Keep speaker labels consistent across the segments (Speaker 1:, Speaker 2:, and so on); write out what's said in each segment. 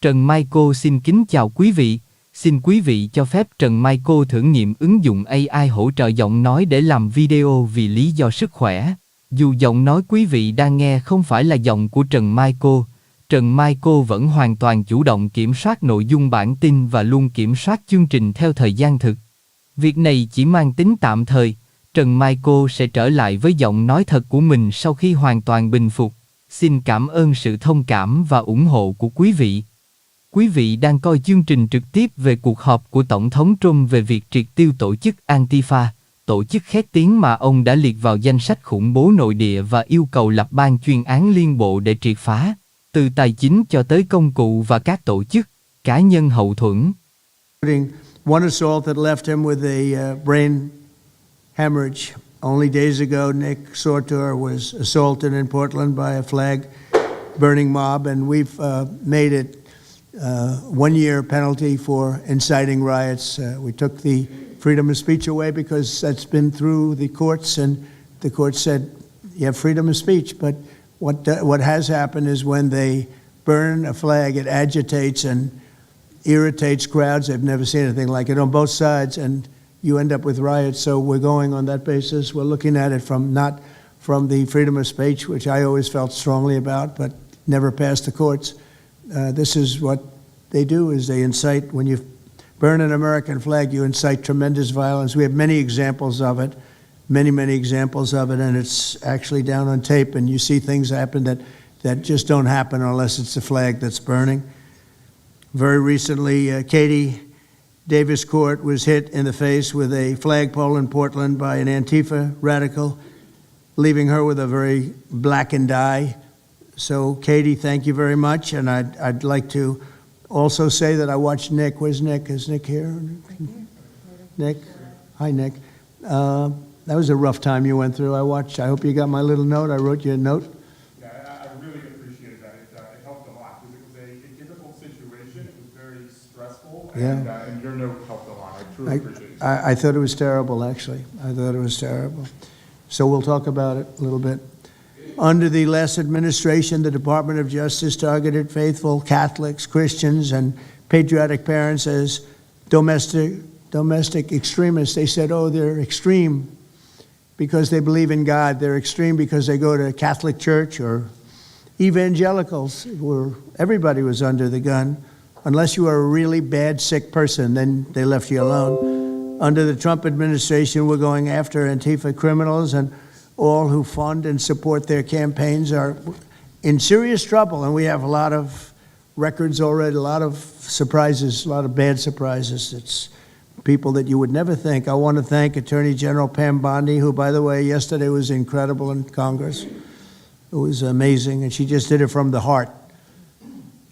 Speaker 1: Trần Michael xin kính chào quý vị. Xin quý vị cho phép Trần Michael thử nghiệm ứng dụng AI hỗ trợ giọng nói để làm video vì lý do sức khỏe. Dù giọng nói quý vị đang nghe không phải là giọng của Trần Michael vẫn hoàn toàn chủ động kiểm soát nội dung bản tin và luôn kiểm soát chương trình theo thời gian thực. Việc này chỉ mang tính tạm thời. Trần Michael sẽ trở lại với giọng nói thật của mình sau khi hoàn toàn bình phục. Xin cảm ơn sự thông cảm và ủng hộ của quý vị. Quý vị đang coi chương trình trực tiếp về cuộc họp của Tổng thống Trump về việc triệt tiêu tổ chức ANTIFA, tổ chức khét tiếng mà ông đã liệt vào danh sách khủng bố nội địa và yêu cầu lập ban chuyên án liên bộ để triệt phá, từ tài chính cho tới công cụ và các tổ chức, cá nhân hậu thuẫn.
Speaker 2: One assault that left him with a brain hemorrhage. Only days ago, Nick Sortor was assaulted in Portland by a flag-burning mob, and we've made it 1 year penalty for inciting riots. We took the freedom of speech away because that's been through the courts, and the court said you have freedom of speech. But what has happened is when they burn a flag, it agitates and irritates crowds. They've never seen anything like it on both sides, and you end up with riots. So we're going on that basis. We're looking at it not from the freedom of speech, which I always felt strongly about, but never passed the courts. This is what they do, is they incite. When you burn an American flag, you incite tremendous violence. We have many examples of it, many examples of it, and it's actually down on tape, and you see things happen that just don't happen unless it's the flag that's burning. Very recently, Katie Davis Court was hit in the face with a flagpole in Portland by an Antifa radical, leaving her with a very blackened eye. So, Katie, thank you very much. And I'd like to also say that I watched Nick. Where's Nick? Is Nick here?
Speaker 3: Right here.
Speaker 2: Nick? Hi, Nick. That was a rough time you went through. I hope you got my little note. I wrote you a note.
Speaker 3: Yeah, I really appreciated that. It helped a lot because it was a difficult situation. It was very stressful. And your note helped a lot. I truly appreciate it.
Speaker 2: I thought it was terrible, actually. I thought it was terrible. So we'll talk about it a little bit. Under the last administration, the Department of Justice targeted faithful Catholics, Christians, and patriotic parents as domestic extremists. They said, oh, they're extreme because they believe in God. They're extreme because they go to Catholic church, or evangelicals, where everybody was under the gun. Unless you are a really bad, sick person, then they left you alone. Under the Trump administration, we're going after Antifa criminals, and all who fund and support their campaigns are in serious trouble. And we have a lot of records already, a lot of surprises, a lot of bad surprises. It's people that you would never think. I want to thank Attorney General Pam Bondi, who, by the way, yesterday was incredible in Congress. It was amazing, and she just did it from the heart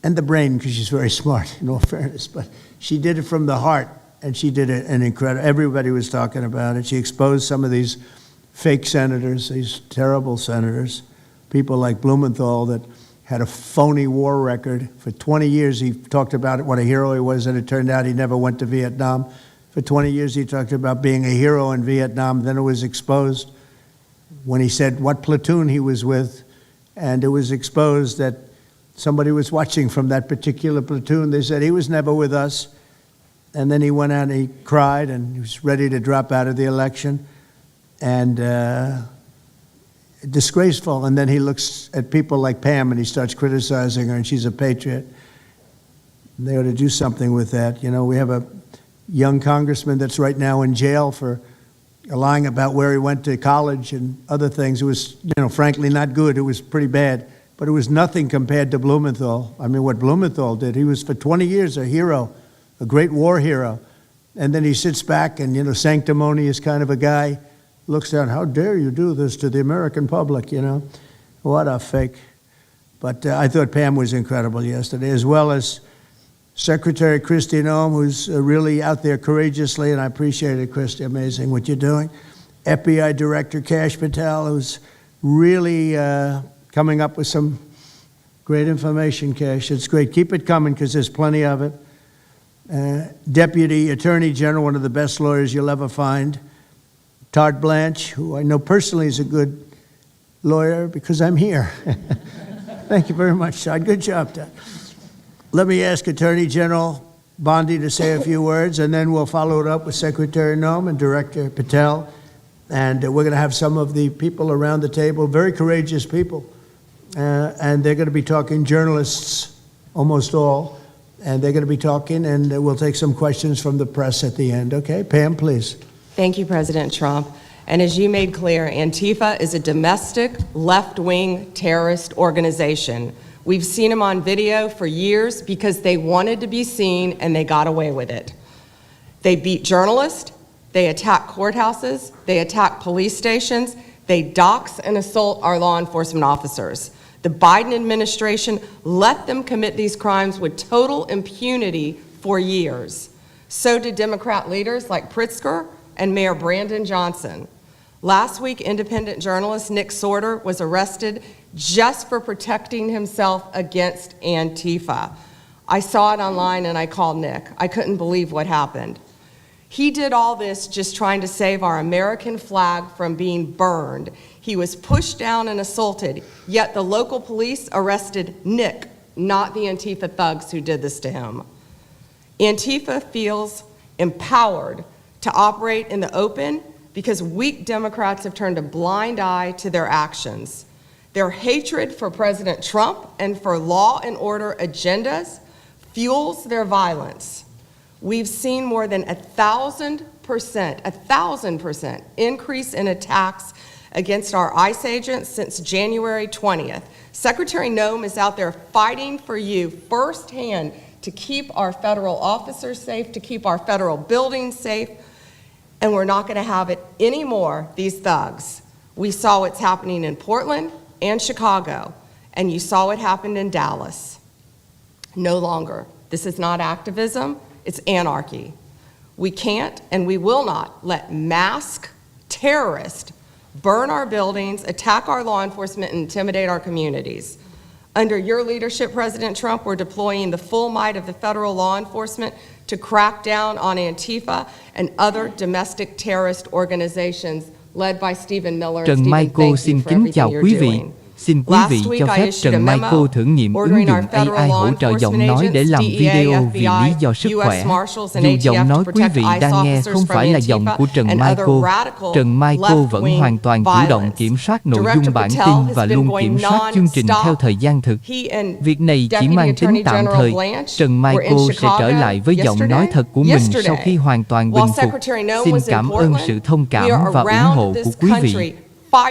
Speaker 2: and the brain, because she's very smart, in all fairness. But she did it from the heart, and she did it an incredible. Everybody was talking about it. She exposed some of these fake senators, these terrible senators, people like Blumenthal that had a phony war record. For 20 years, he talked about what a hero he was, and it turned out he never went to Vietnam. For 20 years, he talked about being a hero in Vietnam. Then it was exposed when he said what platoon he was with, and it was exposed that somebody was watching from that particular platoon. They said he was never with us. And then he went out and he cried, and he was ready to drop out of the election. And disgraceful. And then he looks at people like Pam and he starts criticizing her, and she's a patriot. They ought to do something with that. You know, we have a young congressman that's right now in jail for lying about where he went to college and other things. It was, you know, frankly not good. It was pretty bad. But it was nothing compared to Blumenthal. I mean, what Blumenthal did, he was for 20 years a hero, a great war hero. And then he sits back and, you know, sanctimonious kind of a guy, looks down, how dare you do this to the American public, you know? What a fake. But I thought Pam was incredible yesterday, as well as Secretary Kristi Noem, who's really out there courageously, and I appreciate it, Kristi, amazing what you're doing. FBI Director Kash Patel, who's really coming up with some great information, Kash. It's great. Keep it coming, because there's plenty of it. Deputy Attorney General, one of the best lawyers you'll ever find, Todd Blanche, who I know personally is a good lawyer because I'm here. Thank you very much, Todd. Good job, Todd. Let me ask Attorney General Bondi to say a few words, and then we'll follow it up with Secretary Noem and Director Patel. And we're going to have some of the people around the table, very courageous people, and they're going to be talking, journalists, almost all, and they're going to be talking, and we'll take some questions from the press at the end. Okay, Pam, please.
Speaker 4: Thank you, President Trump. And as you made clear, Antifa is a domestic left-wing terrorist organization. We've seen them on video for years because they wanted to be seen and they got away with it. They beat journalists, they attack courthouses, they attack police stations, they dox and assault our law enforcement officers. The Biden administration let them commit these crimes with total impunity for years. So did Democrat leaders like Pritzker and Mayor Brandon Johnson. Last week, independent journalist Nick Sorter was arrested just for protecting himself against Antifa. I saw it online and I called Nick. I couldn't believe what happened. He did all this just trying to save our American flag from being burned. He was pushed down and assaulted, yet the local police arrested Nick, not the Antifa thugs who did this to him. Antifa feels empowered to operate in the open because weak Democrats have turned a blind eye to their actions. Their hatred for President Trump and for law and order agendas fuels their violence. We've seen more than 1,000% increase in attacks against our ICE agents since January 20th. Secretary Noem is out there fighting for you firsthand to keep our federal officers safe, to keep our federal buildings safe, and we're not going to have it anymore, these thugs. We saw what's happening in Portland and Chicago, and you saw what happened in Dallas. No longer. This is not activism, it's anarchy. We can't and we will not let masked terrorists burn our buildings, attack our law enforcement, and intimidate our communities. Under your leadership, President Trump, we're deploying the full might of the federal law enforcement to crack down on Antifa and other domestic terrorist organizations led by Stephen Miller.
Speaker 1: Trần
Speaker 4: Stephen,
Speaker 1: Michael
Speaker 4: thank
Speaker 1: xin
Speaker 4: you for
Speaker 1: kính
Speaker 4: everything
Speaker 1: chào
Speaker 4: you're
Speaker 1: quý vị.
Speaker 4: doing.
Speaker 1: Xin quý vị cho phép Trần Michael thử nghiệm ứng dụng AI hỗ trợ giọng nói để làm video vì lý do sức khỏe. Dù giọng nói quý vị đang nghe không phải là giọng của Trần Michael, Trần Michael vẫn hoàn toàn chủ động kiểm soát nội dung bản tin và luôn kiểm soát chương trình theo thời gian thực. Việc này chỉ mang tính tạm thời. Trần Michael sẽ trở lại với giọng nói thật của mình sau khi hoàn toàn bình phục. Xin cảm ơn sự thông cảm và ủng hộ của quý vị.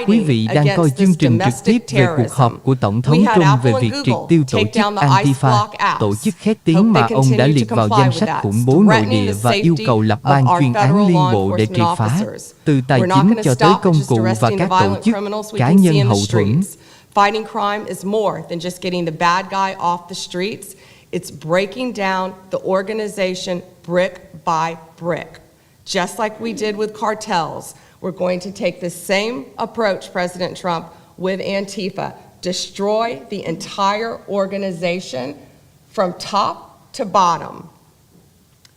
Speaker 1: Quý vị đang coi chương trình trực tiếp về cuộc họp của Tổng thống Trump về việc triệt tiêu tổ chức ANTIFA, tổ chức khét tiếng mà ông đã liệt vào danh sách khủng bố nội địa và yêu cầu lập ban chuyên án liên bộ để triệt phá, từ tài chính cho tới công cụ và các tổ chức, cá nhân hậu thuẫn.
Speaker 4: Fighting crime is more than just getting the bad guy off the streets. It's breaking down the organization brick by brick. Just like we did with cartels, we're going to take the same approach, President Trump, with Antifa. Destroy the entire organization from top to bottom.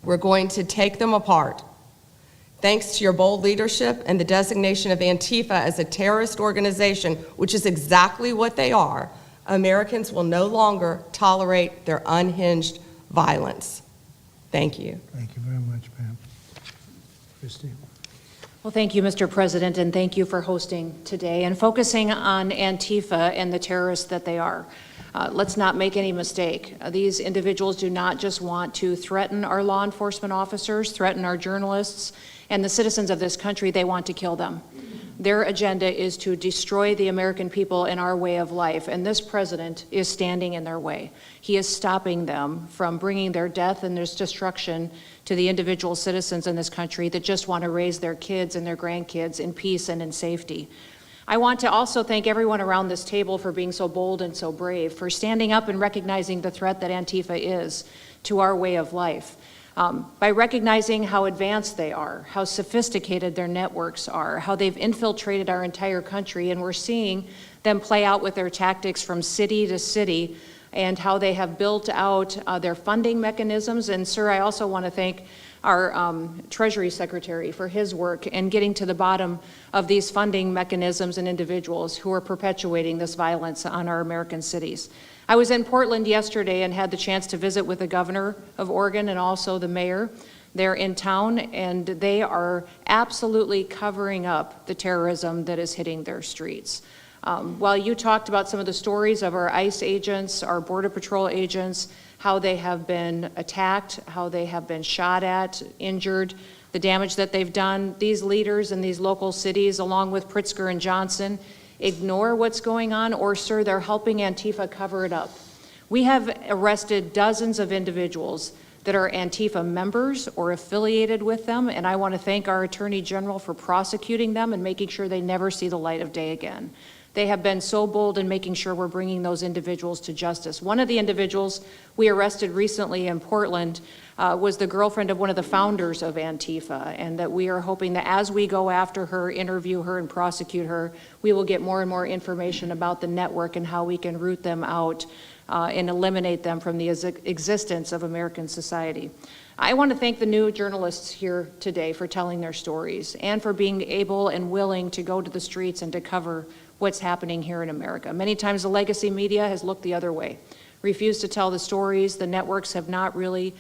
Speaker 4: We're going to take them apart. Thanks to your bold leadership and the designation of Antifa as a terrorist organization, which is exactly what they are, Americans will no longer tolerate their unhinged violence. Thank you.
Speaker 2: Thank you very much, Pam. Christine.
Speaker 5: Well, thank you, Mr. President, and thank you for hosting today and focusing on Antifa and the terrorists that they are. Let's not make any mistake. These individuals do not just want to threaten our law enforcement officers, threaten our journalists, and the citizens of this country. They want to kill them. Their agenda is to destroy the American people and our way of life, and this president is standing in their way. He is stopping them from bringing their death and their destruction to the individual citizens in this country that just want to raise their kids and their grandkids in peace and in safety. I want to also thank everyone around this table for being so bold and so brave, for standing up and recognizing the threat that Antifa is to our way of life. By recognizing how advanced they are, how sophisticated their networks are, how they've infiltrated our entire country, and we're seeing them play out with their tactics from city to city, and how they have built out their funding mechanisms. And sir, I also want to thank our Treasury Secretary for his work in getting to the bottom of these funding mechanisms and individuals who are perpetuating this violence on our American cities. I was in Portland yesterday and had the chance to visit with the governor of Oregon and also the mayor. They're in town, and they are absolutely covering up the terrorism that is hitting their streets. While you talked about some of the stories of our ICE agents, our Border Patrol agents, how they have been attacked, how they have been shot at, injured, the damage that they've done, these leaders in these local cities, along with Pritzker and Johnson, ignore what's going on, or, sir, they're helping Antifa cover it up. We have arrested dozens of individuals that are Antifa members or affiliated with them, and I want to thank our Attorney General for prosecuting them and making sure they never see the light of day again. They have been so bold in making sure we're bringing those individuals to justice. One of the individuals we arrested recently in Portland was the girlfriend of one of the founders of Antifa, and that we are hoping that as we go after her, interview her, and prosecute her, we will get more and more information about the network and how we can root them out and eliminate them from the existence of American society. I want to thank the new journalists here today for telling their stories and for being able and willing to go to the streets and to cover what's happening here in America. Many times the legacy media has looked the other way, refused to tell the stories. The networks have not really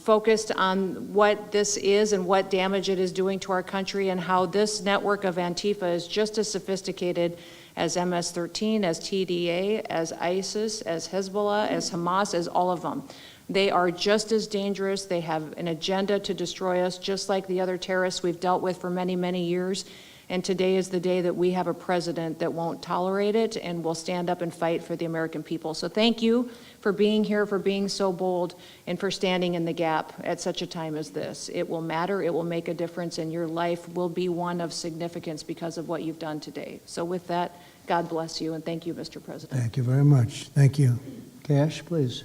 Speaker 5: focused on what this is and what damage it is doing to our country, and how this network of Antifa is just as sophisticated as MS-13, as TDA, as ISIS, as Hezbollah, as Hamas, as all of them. They are just as dangerous. They have an agenda to destroy us, just like the other terrorists we've dealt with for many, many years. And today is the day that we have a president that won't tolerate it and will stand up and fight for the American people. So thank you for being here, for being so bold, and for standing in the gap at such a time as this. It will matter, it will make a difference, and your life will be one of significance because of what you've done today. So with that, God bless you, and thank you, Mr. President.
Speaker 2: Thank you very much. Thank you. Cash, please.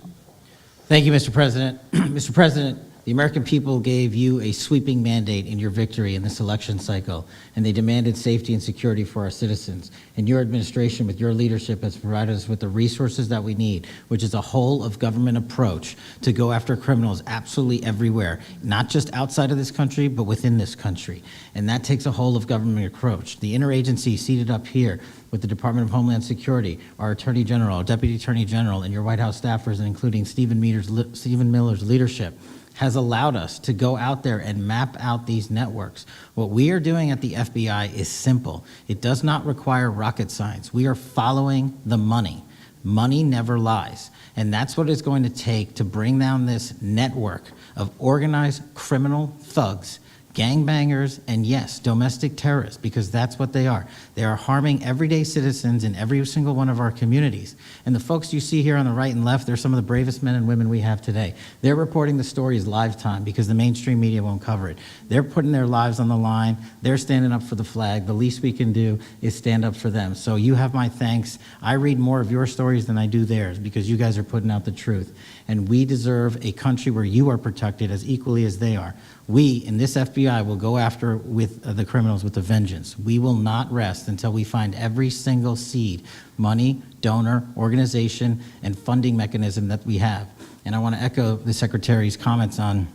Speaker 6: Thank you, Mr. President. Mr. President, the American people gave you a sweeping mandate in your victory in this election cycle, and they demanded safety and security for our citizens. And your administration, with your leadership, has provided us with the resources that we need, which is a whole-of-government approach to go after criminals absolutely everywhere, not just outside of this country, but within this country. And that takes a whole-of-government approach. The interagency seated up here with the Department of Homeland Security, our Attorney General, our Deputy Attorney General, and your White House staffers, including Stephen Miller's leadership, has allowed us to go out there and map out these networks. What we are doing at the FBI is simple. It does not require rocket science. We are following the money. Money never lies. And that's what it's going to take to bring down this network of organized criminal thugs, gangbangers, and yes, domestic terrorists, because that's what they are. They are harming everyday citizens in every single one of our communities. And the folks you see here on the right and left, they're some of the bravest men and women we have today. They're reporting the stories live time because the mainstream media won't cover it. They're putting their lives on the line. They're standing up for the flag. The least we can do is stand up for them. So you have my thanks. I read more of your stories than I do theirs because you guys are putting out the truth. And we deserve a country where you are protected as equally as they are. We, in this FBI, will go after with the criminals with a vengeance. We will not rest until we find every single seed, money, donor, organization, and funding mechanism that we have. And I want to echo the Secretary's comments on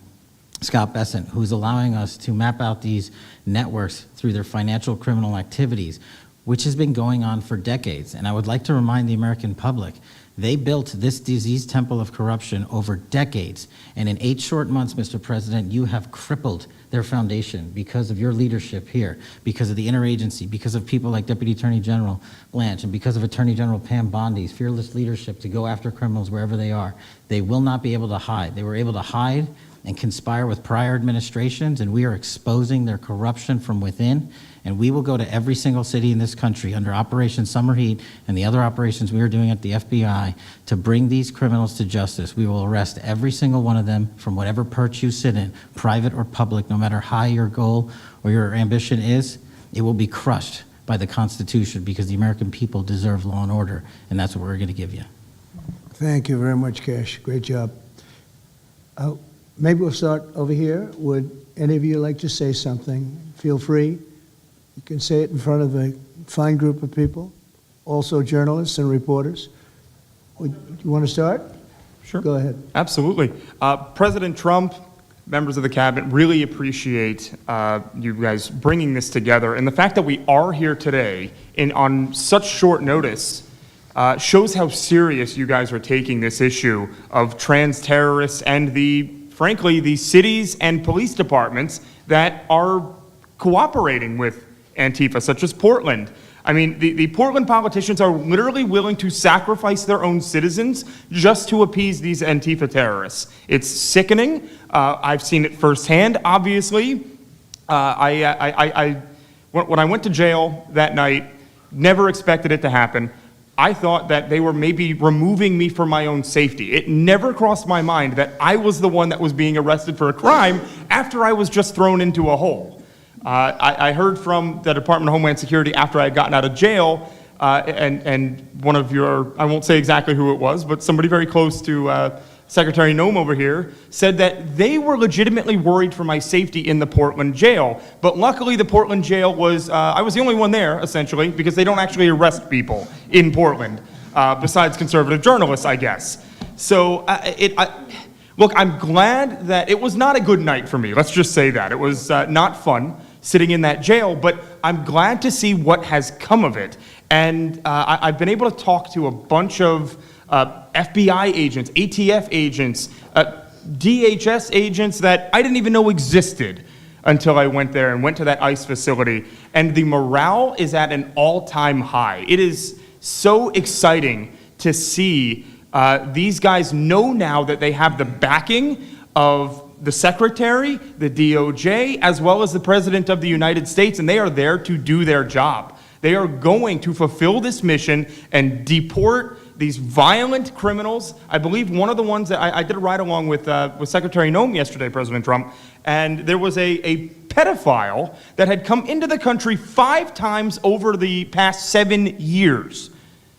Speaker 6: Scott Bessent, who's allowing us to map out these networks through their financial criminal activities, which has been going on for decades. And I would like to remind the American public, they built this disease temple of corruption over decades. And in 8 short months, Mr. President, you have crippled their foundation because of your leadership here, because of the interagency, because of people like Deputy Attorney General Blanche, and because of Attorney General Pam Bondi's fearless leadership to go after criminals wherever they are. They will not be able to hide. They were able to hide and conspire with prior administrations, and we are exposing their corruption from within. And we will go to every single city in this country under Operation Summer Heat and the other operations we are doing at the FBI to bring these criminals to justice. We will arrest every single one of them from whatever perch you sit in, private or public, no matter how your goal or your ambition is. It will be crushed by the Constitution because the American people deserve law and order, and that's what we're going to give you.
Speaker 2: Thank you very much, Cash. Great job. Maybe we'll start over here. Would any of you like to say something? Feel free. You can say it in front of a fine group of people, also journalists and reporters. You want to start?
Speaker 3: Sure.
Speaker 2: Go ahead.
Speaker 3: Absolutely. President Trump, members of the cabinet, really appreciate you guys bringing this together. And the fact that we are here today on such short notice shows how serious you guys are taking this issue of trans terrorists and frankly, the cities and police departments that are cooperating with Antifa, such as Portland. I mean, the Portland politicians are literally willing to sacrifice their own citizens just to appease these Antifa terrorists. It's sickening. I've seen it firsthand, obviously. When I went to jail that night, never expected it to happen. I thought that they were maybe removing me for my own safety. It never crossed my mind that I was the one that was being arrested for a crime after I was just thrown into a hole. I heard from the Department of Homeland Security after I had gotten out of jail, and one of your, I won't say exactly who it was, but somebody very close to Secretary Noem over here, said that they were legitimately worried for my safety in the Portland jail. But luckily the Portland jail was, I was the only one there, essentially, because they don't actually arrest people in Portland, besides conservative journalists, I guess. So look, I'm glad that it was not a good night for me. Let's just say that. It was not fun sitting in that jail, but I'm glad to see what has come of it. And I've been able to talk to a bunch of FBI agents, ATF agents, DHS agents that I didn't even know existed until I went there and went to that ICE facility. And the morale is at an all-time high. It is so exciting to see these guys know now that they have the backing of the Secretary, the DOJ, as well as the President of the United States, and they are there to do their job. They are going to fulfill this mission and deport these violent criminals. I believe one of the ones that I did a ride-along with Secretary Noem yesterday, President Trump, and there was a pedophile that had come into the country 5 times over the past 7 years.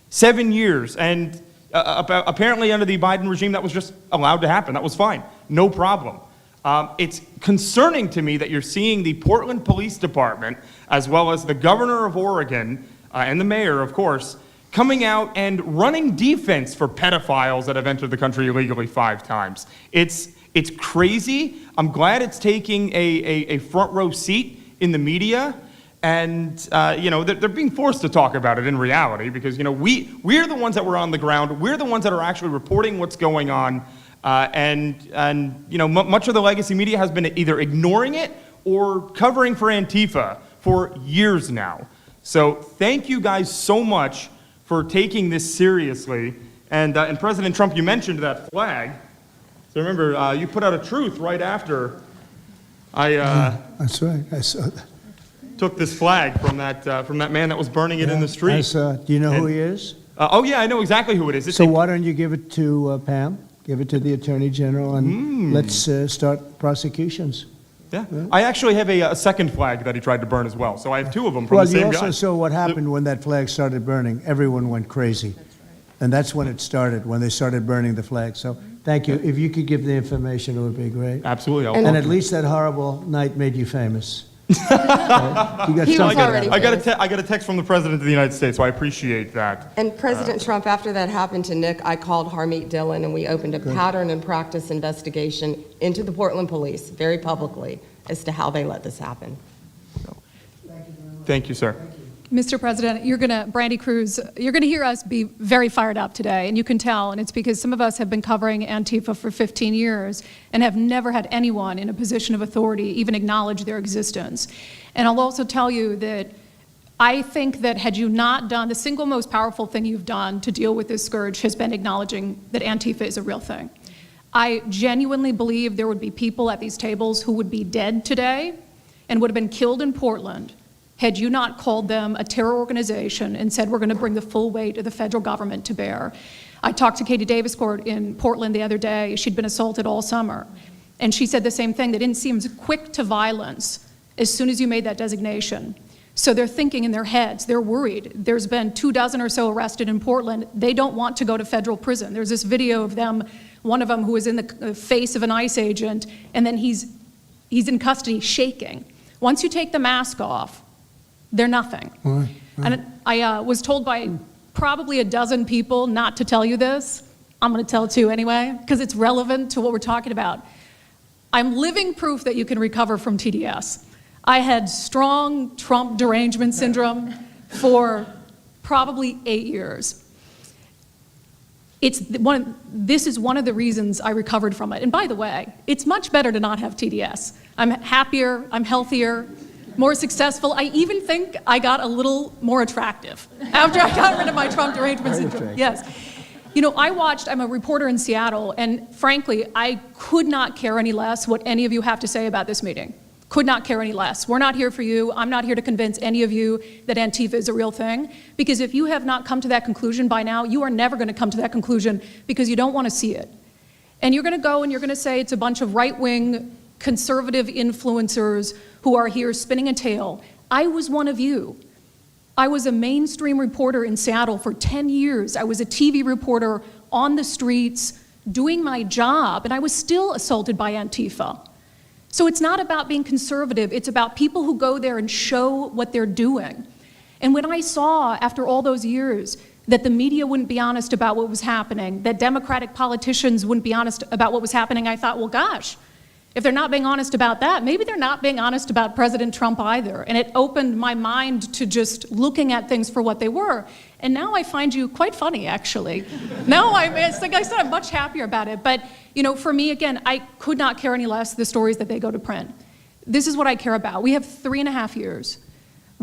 Speaker 3: 7 years, and apparently under the Biden regime that was just allowed to happen. That was fine, no problem. It's concerning to me that you're seeing the Portland Police Department, as well as the governor of Oregon, and the mayor, of course, coming out and running defense for pedophiles that have entered the country illegally 5 times. It's crazy. I'm glad it's taking a front row seat in the media, and they're being forced to talk about it in reality, because we're the ones that were on the ground. We're the ones that are actually reporting what's going on. Much of the legacy media has been either ignoring it or covering for Antifa for years now. So thank you guys so much for taking this seriously. And President Trump, you mentioned that flag. So remember, you put out a truth right after
Speaker 2: That's right. I saw that.
Speaker 3: took this flag from that man that was burning it in the street.
Speaker 2: I saw it. Do you know who he is?
Speaker 3: Oh yeah, I know exactly who it is.
Speaker 2: So why don't you give it to Pam? Give it to the Attorney General, and let's start prosecutions.
Speaker 3: Yeah. I actually have a second flag that he tried to burn as well. So I have 2 of them from the same guy.
Speaker 2: Well, you also saw what happened when that flag started burning. Everyone went crazy. That's right. And that's when it started, when they started burning the flag. So thank you. If you could give the information, it would be great.
Speaker 3: Absolutely.
Speaker 2: And at least that horrible night made you famous. Right? You got
Speaker 4: He was
Speaker 2: something.
Speaker 4: already
Speaker 3: I got a text from the President of the United States, so I appreciate that.
Speaker 4: And President Trump, after that happened to Nick, I called Harmeet Dillon, and we opened a pattern and practice investigation into the Portland police, very publicly, as to how they let this happen.
Speaker 3: Thank you, sir.
Speaker 7: Mr. President, Brandy Cruz, you're going to hear us be very fired up today, and you can tell, and it's because some of us have been covering Antifa for 15 years and have never had anyone in a position of authority even acknowledge their existence. And I'll also tell you that I think that had you not done, the single most powerful thing you've done to deal with this scourge has been acknowledging that Antifa is a real thing. I genuinely believe there would be people at these tables who would be dead today and would have been killed in Portland had you not called them a terror organization and said we're going to bring the full weight of the federal government to bear. I talked to Katie Daviscourt in Portland the other day. She'd been assaulted all summer. And she said the same thing, that it seems quick to violence as soon as you made that designation. So they're thinking in their heads, they're worried. There's been 24 or so arrested in Portland. They don't want to go to federal prison. There's this video of them, one of them who was in the face of an ICE agent, and then he's in custody shaking. Once you take the mask off, they're nothing. Right. And I was told by probably a dozen people not to tell you this. I'm going to tell it to you anyway, because it's relevant to what we're talking about. I'm living proof that you can recover from TDS. I had strong Trump derangement syndrome for probably 8 years. This is one of the reasons I recovered from it. And by the way, it's much better to not have TDS. I'm happier, I'm healthier, more successful. I even think I got a little more attractive after I got rid of my Trump derangement syndrome. Yes. You know, I'm a reporter in Seattle, and frankly, I could not care any less what any of you have to say about this meeting. Could not care any less. We're not here for you. I'm not here to convince any of you that Antifa is a real thing, because if you have not come to that conclusion by now, you are never going to come to that conclusion because you don't want to see it. And you're going to go and you're going to say it's a bunch of right-wing conservative influencers who are here spinning a tale. I was one of you. I was a mainstream reporter in Seattle for 10 years. I was a TV reporter on the streets doing my job, and I was still assaulted by Antifa. So it's not about being conservative, it's about people who go there and show what they're doing. And when I saw, after all those years, that the media wouldn't be honest about what was happening, that Democratic politicians wouldn't be honest about what was happening, I thought, well, gosh, if they're not being honest about that, maybe they're not being honest about President Trump either. And it opened my mind to just looking at things for what they were. And now I find you quite funny, actually. Now it's like I said, I'm much happier about it. But, you know, for me, again, I could not care any less the stories that they go to print. This is what I care about. We have 3.5 years.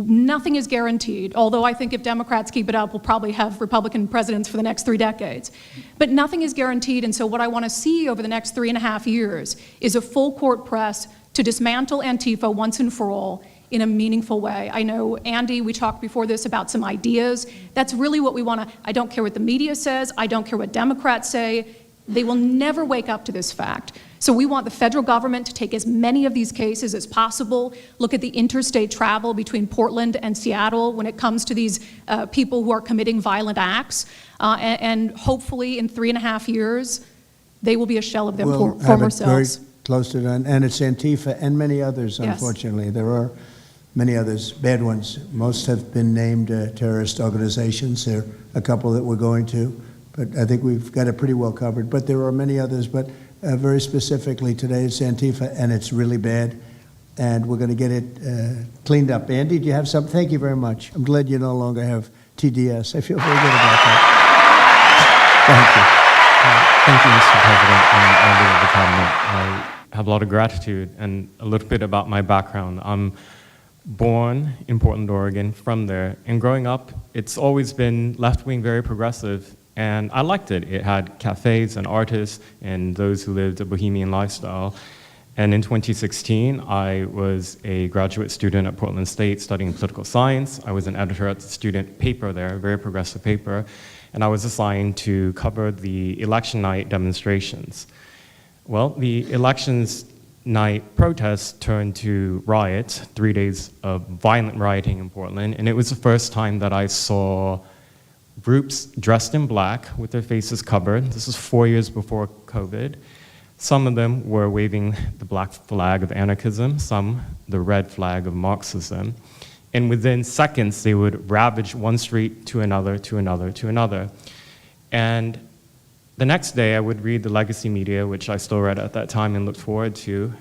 Speaker 7: Nothing is guaranteed, although I think if Democrats keep it up, we'll probably have Republican presidents for the next 3 decades. But nothing is guaranteed, and so what I want to see over the next 3.5 years is a full court press to dismantle Antifa once and for all in a meaningful way. I know, Andy, we talked before this about some ideas. That's really what we want to, I don't care what the media says, I don't care what Democrats say, they will never wake up to this fact. So we want the federal government to take as many of these cases as possible, look at the interstate travel between Portland and Seattle when it comes to these people who are committing violent acts, and hopefully in 3.5 years, they will be a shell of their former selves.
Speaker 2: Very close to done, and it's Antifa and many others,
Speaker 7: Yes.
Speaker 2: unfortunately. There are many others, bad ones. Most have been named terrorist organizations. There are a couple that we're going to, but I think we've got it pretty well covered. But there are many others, but very specifically today it's Antifa, and it's really bad, and we're going to get it cleaned up. Andy, do you have something? Thank you very much. I'm glad you no longer have TDS. I feel very good about that. Thank you.
Speaker 8: Thank you, Mr. President and members of the Cabinet. I have a lot of gratitude, and a little bit about my background. I'm born in Portland, Oregon, from there, and growing up, it's always been left-wing, very progressive, and I liked it. It had cafes and artists and those who lived a bohemian lifestyle. And in 2016, I was a graduate student at Portland State studying political science. I was an editor at the student paper there, a very progressive paper, and I was assigned to cover the election night demonstrations. Well, the elections night protests turned to riots, 3 days of violent rioting in Portland, and it was the first time that I saw groups dressed in black with their faces covered. This was 4 years before COVID. Some of them were waving the black flag of anarchism, some the red flag of Marxism. And within seconds, they would ravage one street to another, to another, to another. And the next day, I would read the legacy media, which I still read at that time and looked forward to,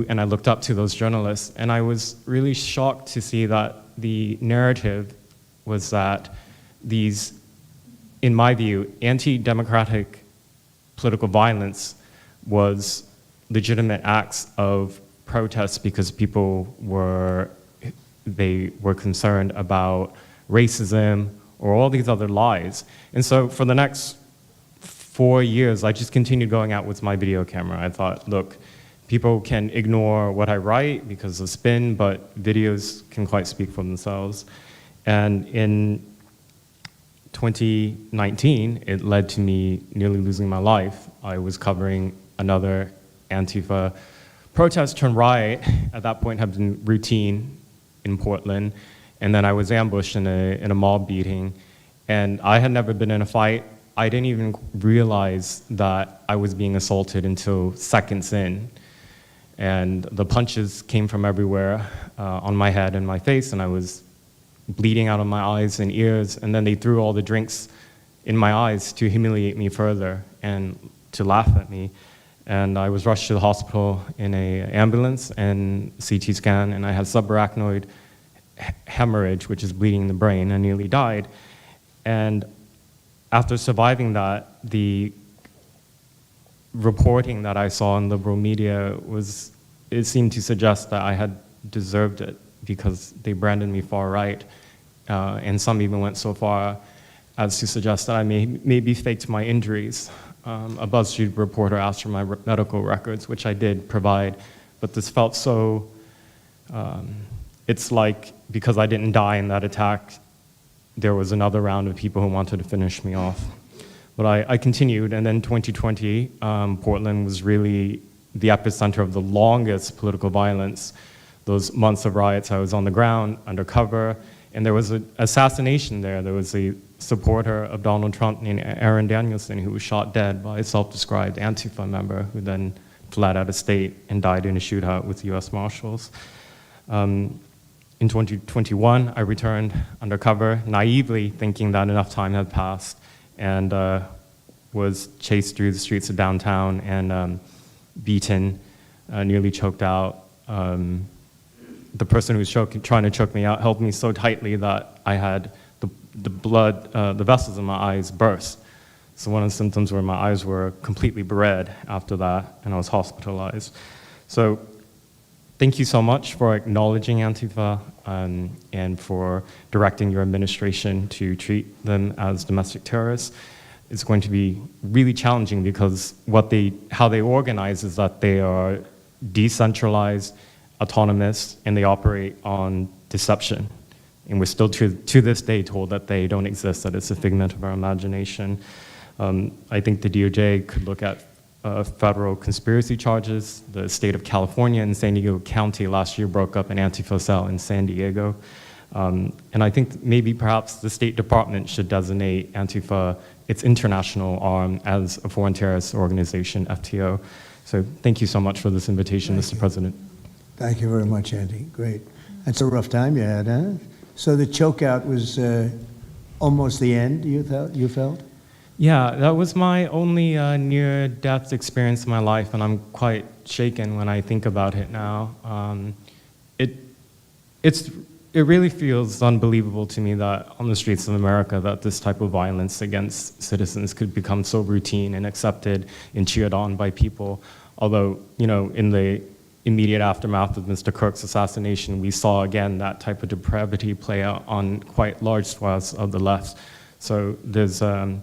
Speaker 8: and I looked up to those journalists. And I was really shocked to see that the narrative was that these, in my view, anti-democratic political violence was legitimate acts of protest because people were concerned about racism or all these other lies. And so for the next 4 years, I just continued going out with my video camera. I thought, look, people can ignore what I write because of spin, but videos can quite speak for themselves. And in 2019, it led to me nearly losing my life. I was covering another Antifa protest turned riot. At that point, had been routine in Portland, and then I was ambushed in a mob beating. And I had never been in a fight. I didn't even realize that I was being assaulted until seconds in. And the punches came from everywhere on my head and my face, and I was bleeding out of my eyes and ears, and then they threw all the drinks in my eyes to humiliate me further and to laugh at me. And I was rushed to the hospital in an ambulance and CT scan, and I had subarachnoid hemorrhage, which is bleeding in the brain. I nearly died. And after surviving that, the reporting that I saw in liberal media it seemed to suggest that I had deserved it because they branded me far right. And some even went so far as to suggest that I maybe faked my injuries. A BuzzFeed reporter asked for my medical records, which I did provide, but this felt so, it's like because I didn't die in that attack, there was another round of people who wanted to finish me off. But I continued, and then 2020, Portland was really the epicenter of the longest political violence. Those months of riots, I was on the ground, undercover, and there was an assassination there. There was a supporter of Donald Trump named Aaron Danielson who was shot dead by a self-described ANTIFA member who then fled out of state and died in a shootout with US Marshals. In 2021, I returned undercover, naively thinking that enough time had passed, and was chased through the streets of downtown and beaten, nearly choked out. The person who was trying to choke me out held me so tightly that I had the blood, the vessels in my eyes burst. So one of the symptoms were my eyes were completely red after that, and I was hospitalized. So thank you so much for acknowledging Antifa and for directing your administration to treat them as domestic terrorists. It's going to be really challenging because how they organize is that they are decentralized, autonomous, and they operate on deception. And we're still to this day told that they don't exist, that it's a figment of our imagination. I think the DOJ could look at federal conspiracy charges. The state of California and San Diego County last year broke up an Antifa cell in San Diego. And I think maybe perhaps the State Department should designate Antifa, its international arm, as a foreign terrorist organization, FTO. So thank you so much for this invitation, Mr. President.
Speaker 2: Thank you very much, Andy. Great. That's a rough time you had, huh? So the chokeout was almost the end, you felt?
Speaker 8: Yeah, that was my only near-death experience in my life, and I'm quite shaken when I think about it now. It really feels unbelievable to me that on the streets of America that this type of violence against citizens could become so routine and accepted and cheered on by people. Although, in the immediate aftermath of Mr. Kirk's assassination, we saw again that type of depravity play out on quite large swaths of the left. So there's a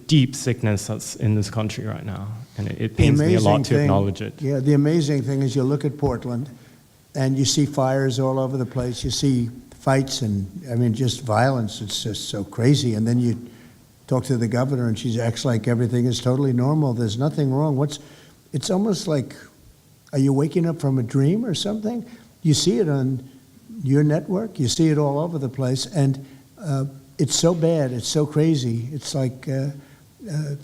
Speaker 8: deep sickness that's in this country right now, and it pains me a lot to acknowledge it.
Speaker 2: Yeah, the amazing thing is you look at Portland, and you see fires all over the place. You see fights and, just violence. It's just so crazy. And then you talk to the governor, and she acts like everything is totally normal. There's nothing wrong. It's almost like, are you waking up from a dream or something? You see it on your network. You see it all over the place. And it's so bad. It's so crazy. It's like the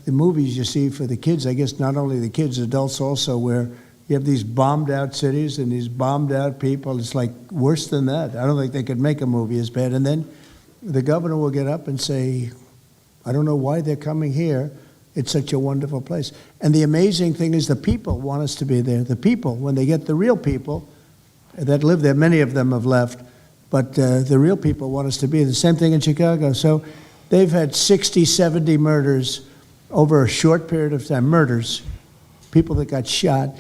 Speaker 2: movies you see for the kids, I guess not only the kids, adults also, where you have these bombed out cities and these bombed out people. It's like worse than that. I don't think they could make a movie as bad. And then the governor will get up and say, I don't know why they're coming here. It's such a wonderful place. And the amazing thing is the people want us to be there. The people, when they get the real people that live there, many of them have left, but the real people want us to be there. The same thing in Chicago. So they've had 60, 70 murders over a short period of time. Murders, people that got shot.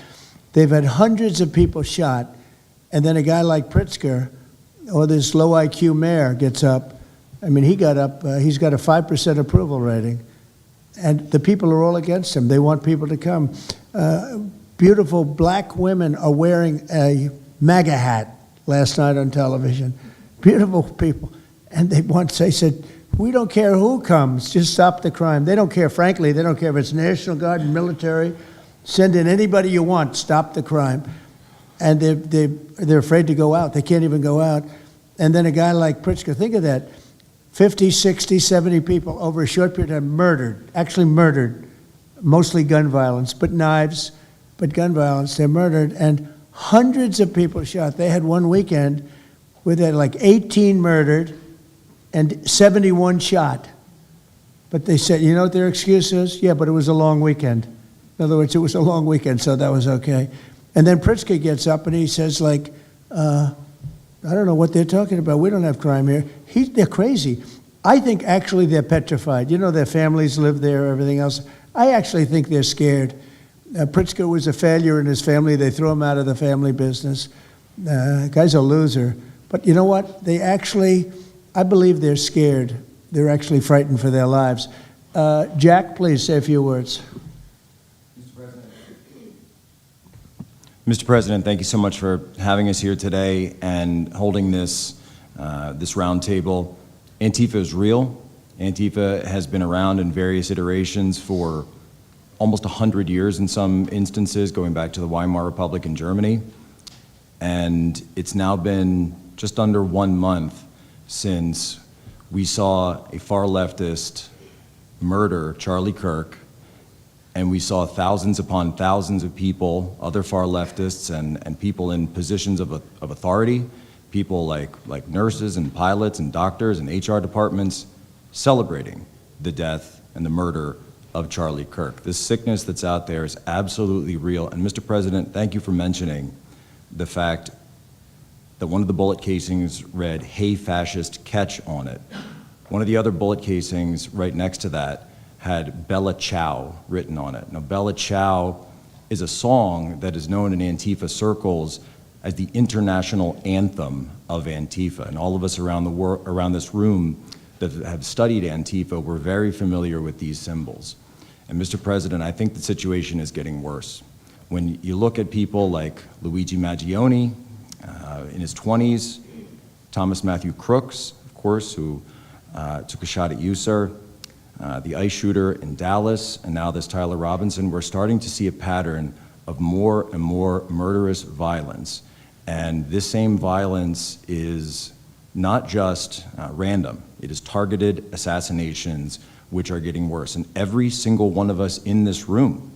Speaker 2: They've had hundreds of people shot, and then a guy like Pritzker, or this low IQ mayor, gets up. He got up, he's got a 5% approval rating, and the people are all against him. They want people to come. Beautiful black women are wearing a MAGA hat last night on television. Beautiful people. And they said, we don't care who comes, just stop the crime. They don't care, frankly, they don't care if it's National Guard and military. Send in anybody you want, stop the crime. And they're afraid to go out. They can't even go out. And then a guy like Pritzker, think of that, 50, 60, 70 people over a short period of time actually murdered, mostly gun violence, but knives, but gun violence, they're murdered, and hundreds of people shot. They had one weekend where they had like 18 murdered and 71 shot. But they said, you know what their excuse is? Yeah, but it was a long weekend. In other words, it was a long weekend, so that was okay. And then Pritzker gets up and he says, I don't know what they're talking about. We don't have crime here. They're crazy. I think actually they're petrified. You know, their families live there, everything else. I actually think they're scared. Pritzker was a failure in his family. They threw him out of the family business. Guy's a loser. But you know what? They actually, I believe they're scared. They're actually frightened for their lives. Jack, please say a few words.
Speaker 9: Mr. President, thank you so much for having us here today and holding this roundtable. Antifa is real. Antifa has been around in various iterations for almost 100 years in some instances, going back to the Weimar Republic in Germany. And it's now been just under 1 month since we saw a far leftist murder Charlie Kirk, and we saw thousands upon thousands of people, other far leftists and people in positions of authority, people like nurses and pilots and doctors and HR departments, celebrating the death and the murder of Charlie Kirk. This sickness that's out there is absolutely real. And Mr. President, thank you for mentioning the fact that one of the bullet casings read, "Hey fascist, catch" on it. One of the other bullet casings right next to that had Bella Ciao written on it. Now, Bella Ciao is a song that is known in Antifa circles as the international anthem of Antifa. And all of us around the around this room that have studied Antifa, we're very familiar with these symbols. And Mr. President, I think the situation is getting worse. When you look at people like Luigi Maggioni, in his 20s, Thomas Matthew Crooks, of course, who took a shot at you, sir, the ICE shooter in Dallas, and now this Tyler Robinson, we're starting to see a pattern of more and more murderous violence. And this same violence is not just random. It is targeted assassinations, which are getting worse. And every single one of us in this room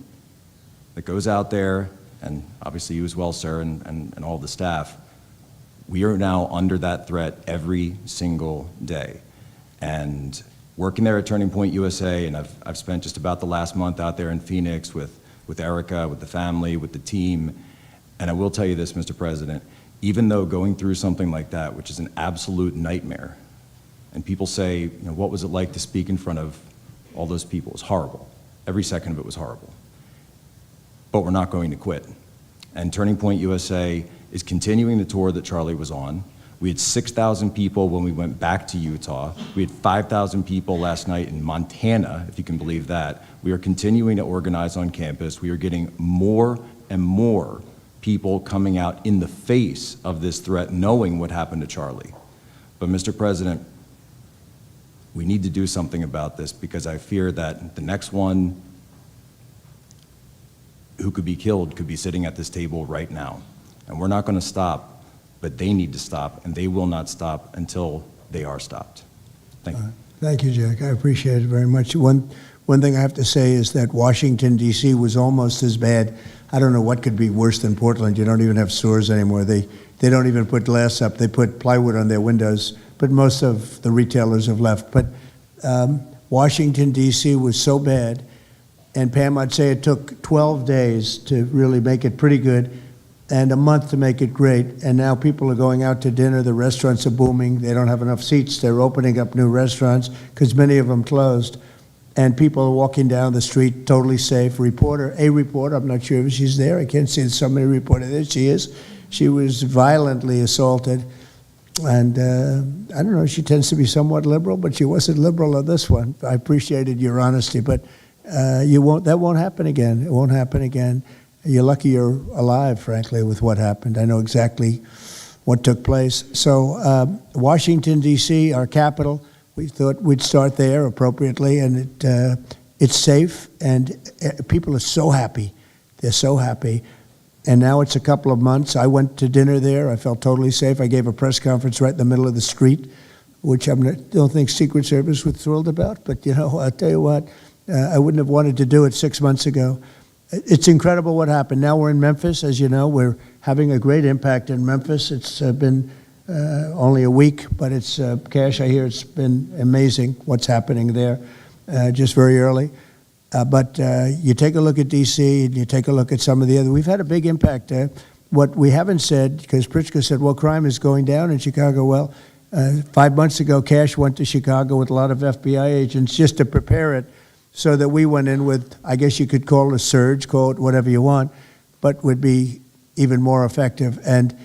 Speaker 9: that goes out there, and obviously you as well, sir, and all the staff, we are now under that threat every single day. And working there at Turning Point USA, and I've spent just about the last month out there in Phoenix with Erica, with the family, with the team. And I will tell you this, Mr. President, even though going through something like that, which is an absolute nightmare, and people say, you know, what was it like to speak in front of all those people? It was horrible. Every second of it was horrible. But we're not going to quit. And Turning Point USA is continuing the tour that Charlie was on. We had 6,000 people when we went back to Utah. We had 5,000 people last night in Montana, if you can believe that. We are continuing to organize on campus. We are getting more and more people coming out in the face of this threat, knowing what happened to Charlie. But Mr. President, we need to do something about this, because I fear that the next one who could be killed could be sitting at this table right now. And we're not going to stop, but they need to stop, and they will not stop until they are stopped. Thank you.
Speaker 2: Thank you, Jack. I appreciate it very much. One thing I have to say is that Washington, D.C. was almost as bad. I don't know what could be worse than Portland. You don't even have stores anymore. They don't even put glass up. They put plywood on their windows, but most of the retailers have left. But Washington, D.C. was so bad, and Pam, I'd say it took 12 days to really make it pretty good, and a month to make it great. And now people are going out to dinner. The restaurants are booming. They don't have enough seats. They're opening up new restaurants because many of them closed. And people are walking down the street totally safe. A reporter, I'm not sure if she's there. I can't see somebody reported there. She is. She was violently assaulted. And I don't know, she tends to be somewhat liberal, but she wasn't liberal on this one. I appreciated your honesty, but that won't happen again. It won't happen again. You're lucky you're alive, frankly, with what happened. I know exactly what took place. So Washington, D.C., our capital, we thought we'd start there appropriately, and it's safe, and people are so happy. They're so happy. And now it's a couple of months. I went to dinner there. I felt totally safe. I gave a press conference right in the middle of the street, which I don't think Secret Service was thrilled about. But, you know, I'll tell you what, I wouldn't have wanted to do it 6 months ago. It's incredible what happened. Now we're in Memphis. As you know, we're having a great impact in Memphis. It's been only a week, but it's, Cash, I hear it's been amazing what's happening there, just very early. But you take a look at D.C. and you take a look at some of the other. We've had a big impact. What we haven't said, because Pritzker said, well, crime is going down in Chicago. Well, 5 months ago, Cash went to Chicago with a lot of FBI agents just to prepare it so that we went in with, I guess you could call it a surge, call it whatever you want, but would be even more effective. And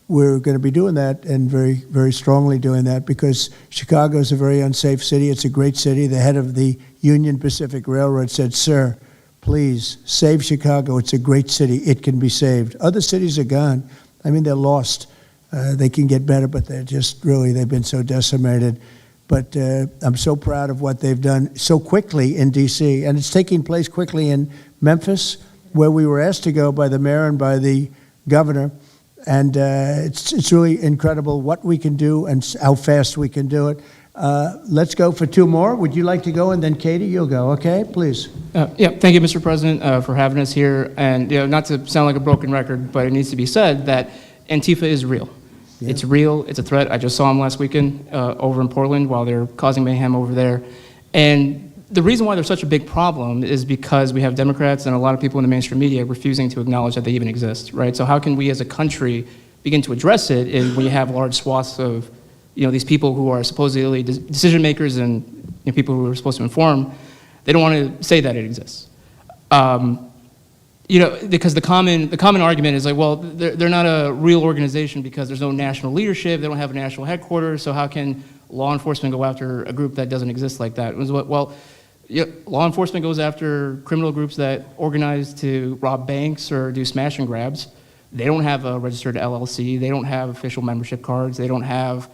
Speaker 2: we're going to be doing that and very, very strongly doing that because Chicago is a very unsafe city. It's a great city. The head of the Union Pacific Railroad said, "Sir, please save Chicago. It's a great city. It can be saved." Other cities are gone. I mean, they're lost. They can get better, but they're just really, they've been so decimated. But I'm so proud of what they've done so quickly in D.C. And it's taking place quickly in Memphis, where we were asked to go by the mayor and by the governor. And it's really incredible what we can do and how fast we can do it. Let's go for 2 more. Would you like to go? And then Katie, you'll go. Okay, please.
Speaker 10: Yeah, thank you, Mr. President, for having us here. And not to sound like a broken record, but it needs to be said that Antifa is real. Yeah. It's real. It's a threat. I just saw them last weekend over in Portland while they're causing mayhem over there. And the reason why they're such a big problem is because we have Democrats and a lot of people in the mainstream media refusing to acknowledge that they even exist, right? So how can we as a country begin to address it when you have large swaths of these people who are supposedly decision makers and people who are supposed to inform, they don't want to say that it exists. Because the common argument is like, well, they're not a real organization because there's no national leadership, they don't have a national headquarters, so how can law enforcement go after a group that doesn't exist like that? Well, law enforcement goes after criminal groups that organize to rob banks or do smash and grabs. They don't have a registered LLC, they don't have official membership cards, they don't have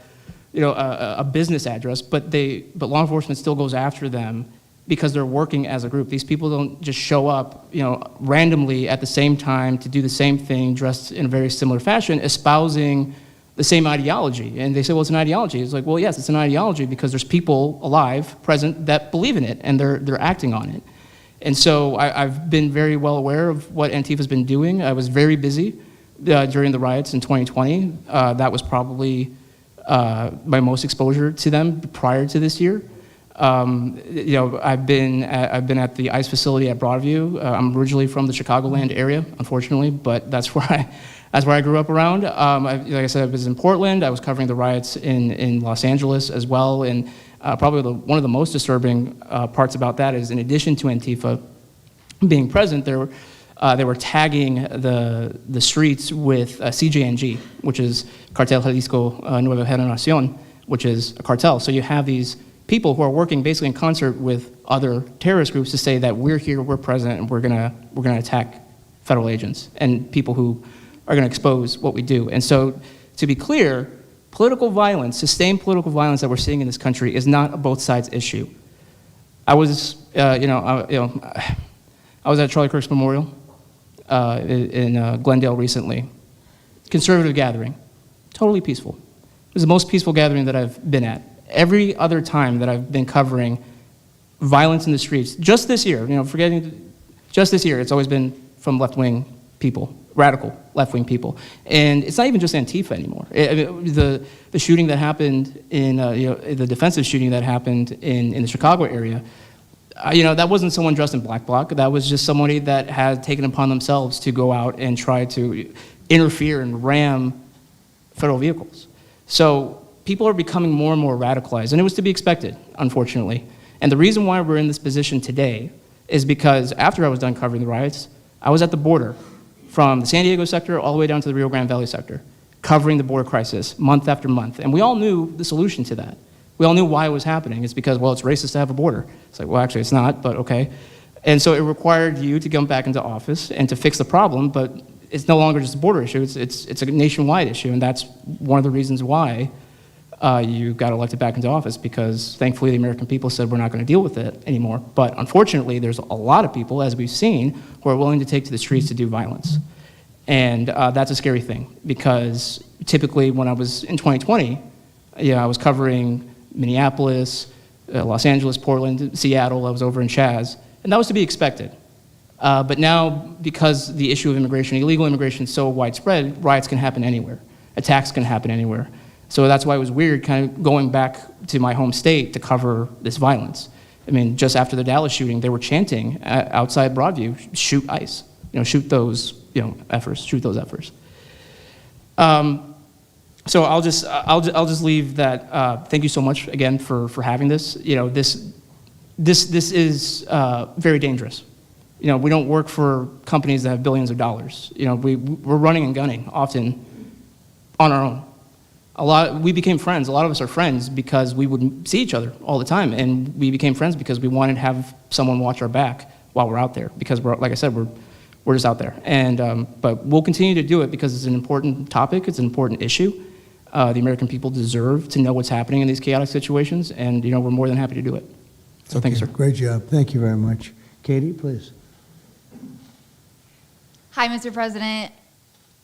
Speaker 10: a business address, but law enforcement still goes after them because they're working as a group. These people don't just show up, randomly at the same time to do the same thing, dressed in a very similar fashion, espousing the same ideology. And they say, well, it's an ideology. It's like, well, yes, it's an ideology because there's people alive, present, that believe in it, and they're acting on it. And so I've been very well aware of what Antifa's been doing. I was very busy during the riots in 2020. That was probably my most exposure to them prior to this year. I've been at the ICE facility at Broadview. I'm originally from the Chicagoland area, unfortunately, but that's where I grew up around. Like I said, I was in Portland. I was covering the riots in Los Angeles as well. And probably one of the most disturbing parts about that is, in addition to Antifa being present, they were tagging the streets with CJNG, which is Cartel Jalisco Nueva Generación, which is a cartel. So you have these people who are working basically in concert with other terrorist groups to say that we're here, we're present, and we're gonna attack federal agents and people who are gonna expose what we do. And so, to be clear, political violence, sustained political violence that we're seeing in this country is not a both sides issue. I was, I was at Charlie Kirk's memorial in Glendale recently. Conservative gathering, totally peaceful. It was the most peaceful gathering that I've been at. Every other time that I've been covering violence in the streets, just this year, just this year, it's always been from left-wing people, radical left-wing people. And it's not even just Antifa anymore. The shooting that happened the defensive shooting that happened in the Chicago area, that wasn't someone dressed in black bloc. That was just somebody that had taken upon themselves to go out and try to interfere and ram federal vehicles. So people are becoming more and more radicalized, and it was to be expected, unfortunately. And the reason why we're in this position today is because after I was done covering the riots, I was at the border from the San Diego sector all the way down to the Rio Grande Valley sector, covering the border crisis month after month. And we all knew the solution to that. We all knew why it was happening. It's because, well, it's racist to have a border. It's like, well, actually it's not, but okay. And so it required you to come back into office and to fix the problem, but it's no longer just a border issue, it's a nationwide issue, and that's one of the reasons why you got elected back into office, because thankfully the American people said we're not going to deal with it anymore. But unfortunately, there's a lot of people, as we've seen, who are willing to take to the streets to do violence. And that's a scary thing, because typically when I was in 2020, I was covering Minneapolis, Los Angeles, Portland, Seattle, I was over in Chaz, and that was to be expected. But now, because the issue of immigration, illegal immigration is so widespread, riots can happen anywhere. Attacks can happen anywhere. So that's why it was weird kind of going back to my home state to cover this violence. I mean, just after the Dallas shooting, they were chanting outside Broadview, shoot ICE, shoot those, efforts, shoot those efforts. So I'll just leave that. Thank you so much again for having this. You know, this is very dangerous. You know, we don't work for companies that have billions of dollars. You know, we're running and gunning often on our own. We became friends. A lot of us are friends because we would see each other all the time, and we became friends because we wanted to have someone watch our back while we're out there. Because like I said, we're just out there. And but we'll continue to do it because it's an important topic. It's an important issue. The American people deserve to know what's happening in these chaotic situations, and you know, we're more than happy to do it. So thank you, sir.
Speaker 2: Great job. Thank you very much. Katie, please.
Speaker 11: Hi, Mr. President.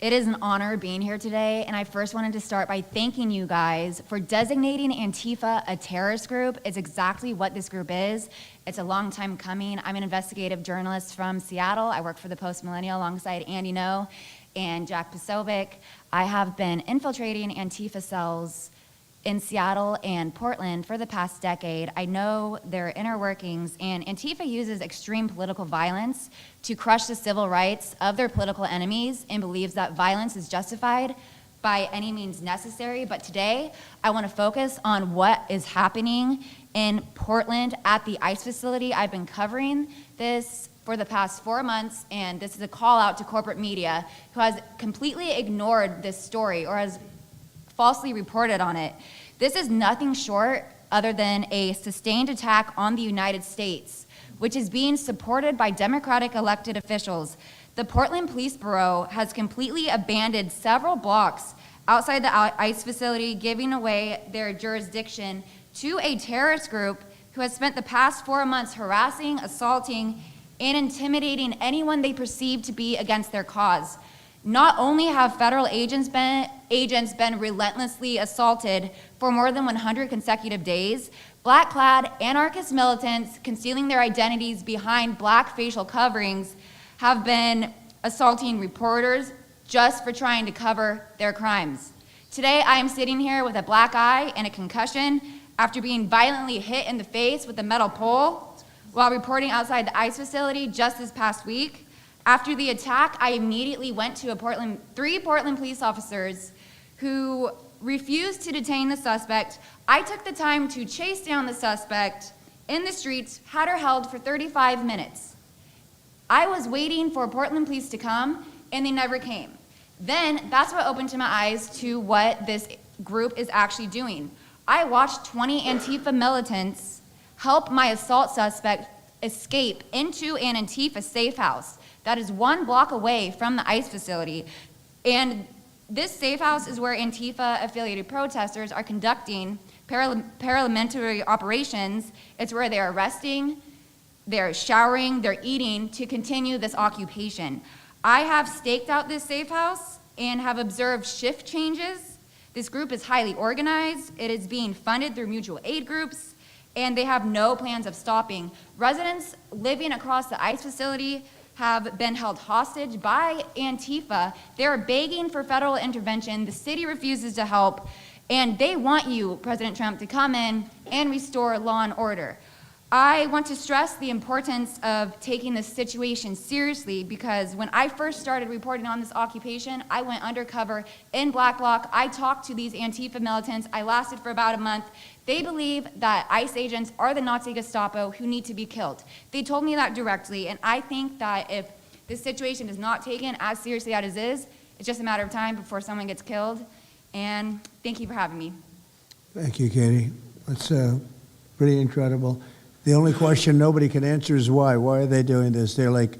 Speaker 11: It is an honor being here today, and I first wanted to start by thanking you guys for designating Antifa a terrorist group. It's exactly what this group is. It's a long time coming. I'm an investigative journalist from Seattle. I work for the Post Millennial alongside Andy No and Jack Posobiec. I have been infiltrating Antifa cells in Seattle and Portland for the past decade. I know their inner workings, and Antifa uses extreme political violence to crush the civil rights of their political enemies and believes that violence is justified by any means necessary. But today, I want to focus on what is happening in Portland at the ICE facility. I've been covering this for the past 4 months, and this is a call out to corporate media who has completely ignored this story or has falsely reported on it. This is nothing short other than a sustained attack on the United States, which is being supported by Democratic elected officials. The Portland Police Bureau has completely abandoned several blocks outside the ICE facility, giving away their jurisdiction to a terrorist group who has spent the past 4 months harassing, assaulting, and intimidating anyone they perceive to be against their cause. Not only have federal agents been relentlessly assaulted for more than 100 consecutive days, black-clad anarchist militants concealing their identities behind black facial coverings have been assaulting reporters just for trying to cover their crimes. Today, I am sitting here with a black eye and a concussion after being violently hit in the face with a metal pole while reporting outside the ICE facility just this past week. After the attack, I immediately went to three Portland police officers who refused to detain the suspect. I took the time to chase down the suspect in the streets, had her held for 35 minutes. I was waiting for Portland police to come, and they never came. Then that's what opened my eyes to what this group is actually doing. I watched 20 Antifa militants help my assault suspect escape into an Antifa safe house that is 1 block away from the ICE facility. And this safe house is where Antifa-affiliated protesters are conducting paramilitary operations. It's where they're arresting, they're showering, they're eating to continue this occupation. I have staked out this safe house and have observed shift changes. This group is highly organized. It is being funded through mutual aid groups, and they have no plans of stopping. Residents living across the ICE facility have been held hostage by Antifa. They're begging for federal intervention. The city refuses to help, and they want you, President Trump, to come in and restore law and order. I want to stress the importance of taking this situation seriously because when I first started reporting on this occupation, I went undercover in Black Bloc. I talked to these Antifa militants. I lasted for about a month. They believe that ICE agents are the Nazi Gestapo who need to be killed. They told me that directly, and I think that if this situation is not taken as seriously as it is, it's just a matter of time before someone gets killed. And thank you for having me.
Speaker 2: Thank you, Katie. That's pretty incredible. The only question nobody can answer is why. Why are they doing this? They're like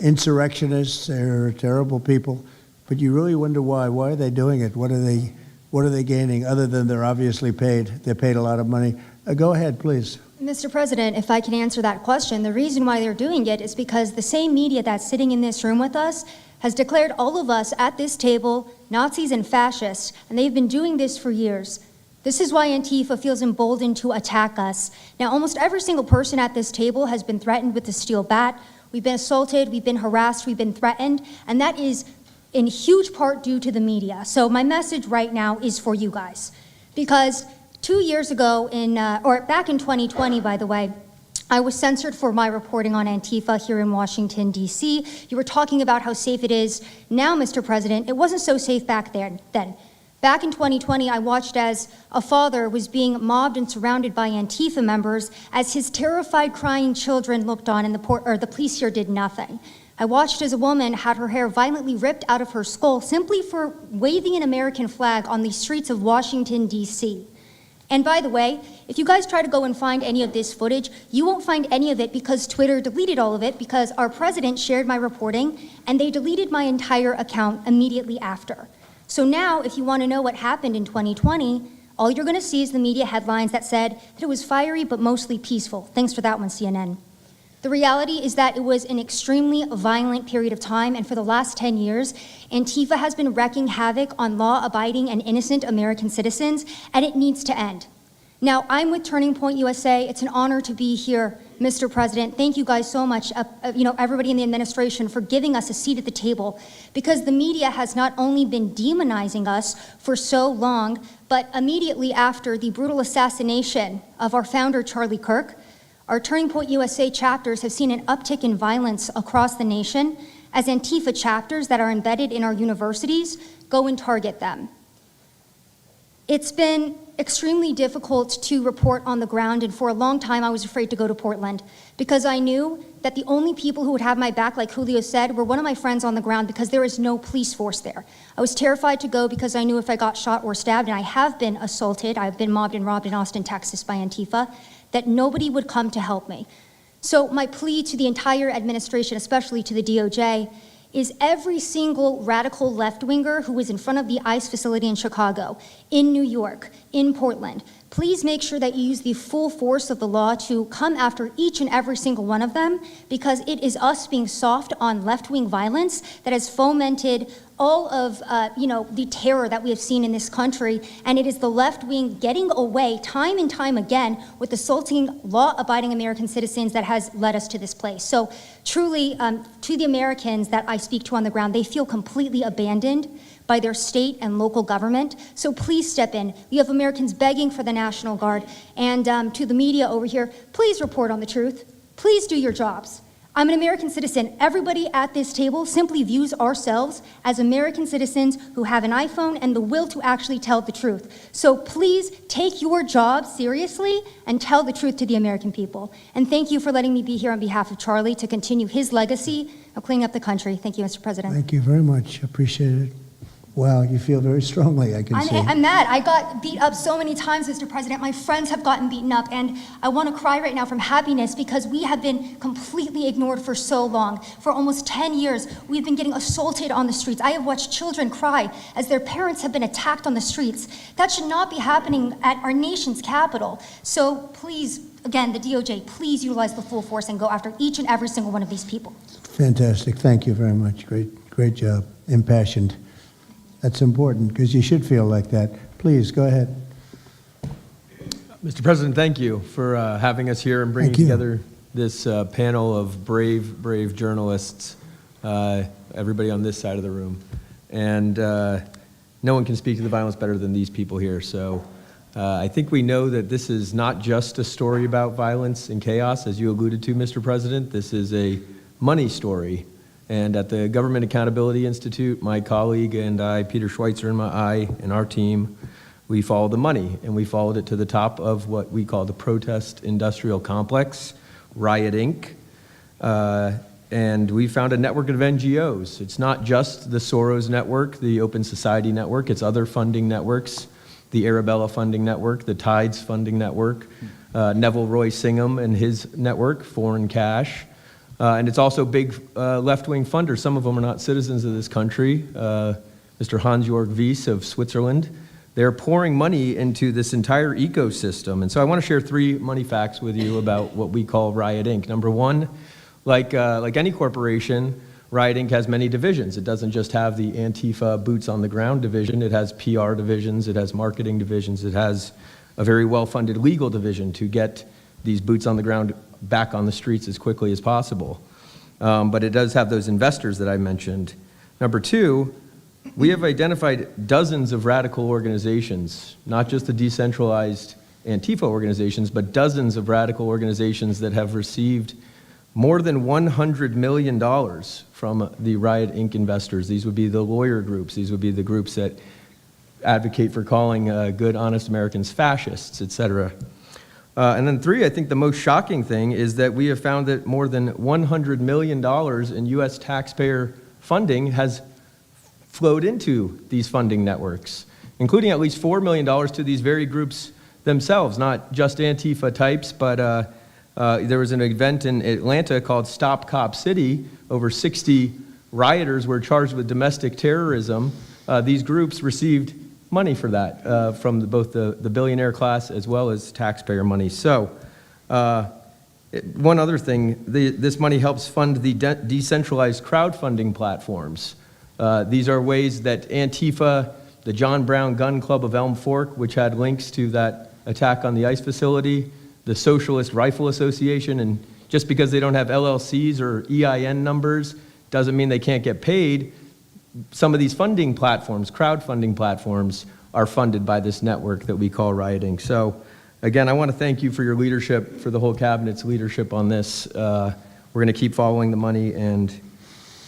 Speaker 2: insurrectionists. They're terrible people. But you really wonder why. Why are they doing it? What are they gaining other than they're obviously paid? They're paid a lot of money. Go ahead, please.
Speaker 12: Mr. President, if I can answer that question, the reason why they're doing it is because the same media that's sitting in this room with us has declared all of us at this table Nazis and fascists, and they've been doing this for years. This is why Antifa feels emboldened to attack us. Now, almost every single person at this table has been threatened with a steel bat. We've been assaulted, we've been harassed, we've been threatened, and that is in huge part due to the media. So my message right now is for you guys. Because 2 years ago, back in 2020, by the way, I was censored for my reporting on Antifa here in Washington, D.C. You were talking about how safe it is. Now, Mr. President, it wasn't so safe back then. Back in 2020, I watched as a father was being mobbed and surrounded by Antifa members as his terrified, crying children looked on and the police here did nothing. I watched as a woman had her hair violently ripped out of her skull simply for waving an American flag on the streets of Washington, D.C. And by the way, if you guys try to go and find any of this footage, you won't find any of it because Twitter deleted all of it because our president shared my reporting and they deleted my entire account immediately after. So now, if you want to know what happened in 2020, all you're going to see is the media headlines that said that it was fiery but mostly peaceful. Thanks for that one, CNN. The reality is that it was an extremely violent period of time, and for the last 10 years, Antifa has been wreaking havoc on law-abiding and innocent American citizens, and it needs to end. Now, I'm with Turning Point USA. It's an honor to be here, Mr. President. Thank you guys so much, everybody in the administration, for giving us a seat at the table, because the media has not only been demonizing us for so long, but immediately after the brutal assassination of our founder, Charlie Kirk, our Turning Point USA chapters have seen an uptick in violence across the nation as Antifa chapters that are embedded in our universities go and target them. It's been extremely difficult to report on the ground, and for a long time I was afraid to go to Portland because I knew that the only people who would have my back, like Julio said, were one of my friends on the ground because there is no police force there. I was terrified to go because I knew if I got shot or stabbed, and I have been assaulted, I've been mobbed and robbed in Austin, Texas by Antifa, that nobody would come to help me. So my plea to the entire administration, especially to the DOJ, is every single radical left-winger who is in front of the ICE facility in Chicago, in New York, in Portland, please make sure that you use the full force of the law to come after each and every single one of them, because it is us being soft on left-wing violence that has fomented all of the terror that we have seen in this country, and it is the left wing getting away time and time again with assaulting law-abiding American citizens that has led us to this place. So truly, to the Americans that I speak to on the ground, they feel completely abandoned by their state and local government. So please step in. We have Americans begging for the National Guard, and to the media over here, please report on the truth. Please do your jobs. I'm an American citizen. Everybody at this table simply views ourselves as American citizens who have an iPhone and the will to actually tell the truth. So please take your job seriously and tell the truth to the American people. And thank you for letting me be here on behalf of Charlie to continue his legacy of cleaning up the country. Thank you, Mr. President.
Speaker 2: Thank you very much. Appreciate it. Wow, you feel very strongly, I can see.
Speaker 12: I'm mad. I got beat up so many times, Mr. President. My friends have gotten beaten up, and I want to cry right now from happiness because we have been completely ignored for so long. For almost 10 years, we've been getting assaulted on the streets. I have watched children cry as their parents have been attacked on the streets. That should not be happening at our nation's capital. So please, again, the DOJ, please utilize the full force and go after each and every single one of these people.
Speaker 2: Fantastic. Thank you very much. Great job. Impassioned. That's important because you should feel like that. Please, go ahead.
Speaker 13: Mr. President, thank you for having us here and bringing together this panel of brave journalists, everybody on this side of the room. And no one can speak to the violence better than these people here. So I think we know that this is not just a story about violence and chaos, as you alluded to, Mr. President. This is a money story. And at the Government Accountability Institute, my colleague and I, Peter Schweitzer and our team, we followed the money, and we followed it to the top of what we call the protest industrial complex, Riot Inc. And we found a network of NGOs. It's not just the Soros network, the Open Society network, it's other funding networks, the Arabella funding network, the Tides funding network, Neville Roy Singham and his network, Foreign Cash. And it's also big left-wing funders. Some of them are not citizens of this country. Mr. Hans-Jörg Wyss of Switzerland. They're pouring money into this entire ecosystem. And so I want to share 3 money facts with you about what we call Riot Inc. Number one, like any corporation, Riot Inc. has many divisions. It doesn't just have the Antifa boots on the ground division. It has PR divisions. It has marketing divisions. It has a very well-funded legal division to get these boots on the ground back on the streets as quickly as possible. But it does have those investors that I mentioned. Number 2, we have identified dozens of radical organizations, not just the decentralized Antifa organizations, but dozens of radical organizations that have received more than $100 million from the Riot Inc. investors. These would be the lawyer groups. These would be the groups that advocate for calling good, honest Americans fascists, etc. And then 3, I think the most shocking thing is that we have found that more than $100 million in U.S. taxpayer funding has flowed into these funding networks, including at least $4 million to these very groups themselves, not just Antifa types, but there was an event in Atlanta called Stop Cop City. Over 60 rioters were charged with domestic terrorism. These groups received money for that from both the billionaire class as well as taxpayer money. So one other thing, this money helps fund the decentralized crowdfunding platforms. These are ways that Antifa, the John Brown Gun Club of Elm Fork, which had links to that attack on the ICE facility, the Socialist Rifle Association, and just because they don't have LLCs or EIN numbers doesn't mean they can't get paid. Some of these funding platforms, crowdfunding platforms, are funded by this network that we call rioting. So again, I want to thank you for your leadership, for the whole cabinet's leadership on this. We're going to keep following the money and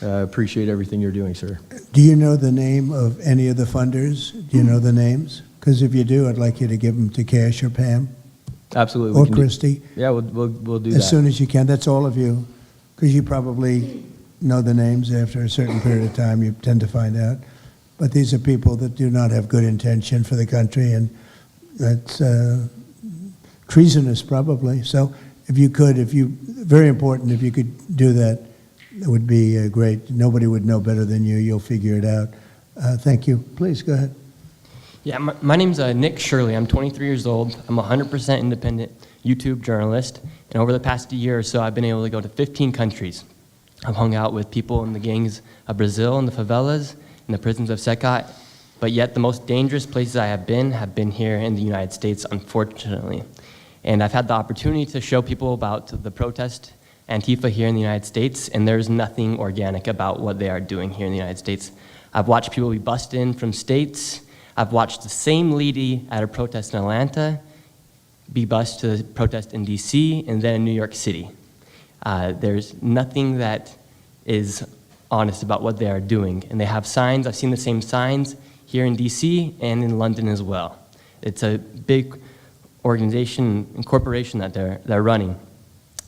Speaker 13: appreciate everything you're doing, sir.
Speaker 2: Do you know the name of any of the funders? Do you know the names? Because if you do, I'd like you to give them to Cash or Pam.
Speaker 13: Absolutely.
Speaker 2: Or Christy.
Speaker 13: Yeah, we'll do that.
Speaker 2: As soon as you can. That's all of you. Because you probably know the names after a certain period of time. You tend to find out. But these are people that do not have good intention for the country, and that's treasonous probably. So if you could, very important, if you could do that, it would be great. Nobody would know better than you. You'll figure it out. Thank you. Please, go ahead.
Speaker 14: Yeah, my name's Nick Shirley. I'm 23 years old. I'm a 100% independent YouTube journalist. And over the past year or so, I've been able to go to 15 countries. I've hung out with people in the gangs of Brazil, in the favelas, in the prisons of Secot. But yet the most dangerous places I have been here in the United States, unfortunately. And I've had the opportunity to show people about the protest Antifa here in the United States, and there's nothing organic about what they are doing here in the United States. I've watched people be bussed in from states. I've watched the same lady at a protest in Atlanta be bused to the protest in DC and then in New York City. There's nothing that is honest about what they are doing. And they have signs. I've seen the same signs here in DC and in London as well. It's a big organization and corporation that they're running.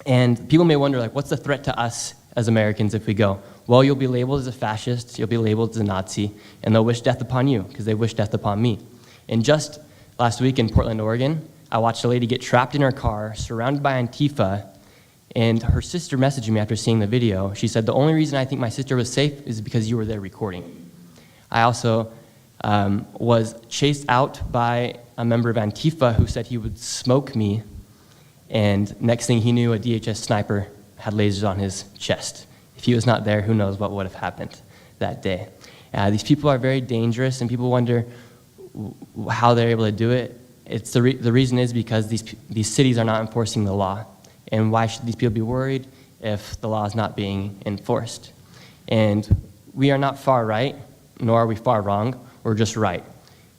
Speaker 14: And people may wonder, like, what's the threat to us as Americans if we go? Well, you'll be labeled as a fascist, you'll be labeled as a Nazi, and they'll wish death upon you, because they wish death upon me. And just last week in Portland, Oregon, I watched a lady get trapped in her car, surrounded by Antifa, and her sister messaged me after seeing the video. She said, the only reason I think my sister was safe is because you were there recording. I also was chased out by a member of Antifa who said he would smoke me, and next thing he knew, a DHS sniper had lasers on his chest. If he was not there, who knows what would have happened that day. These people are very dangerous, and people wonder how they're able to do it. It's the reason is because these cities are not enforcing the law. And why should these people be worried if the law is not being enforced? And we are not far right, nor are we far wrong. We're just right.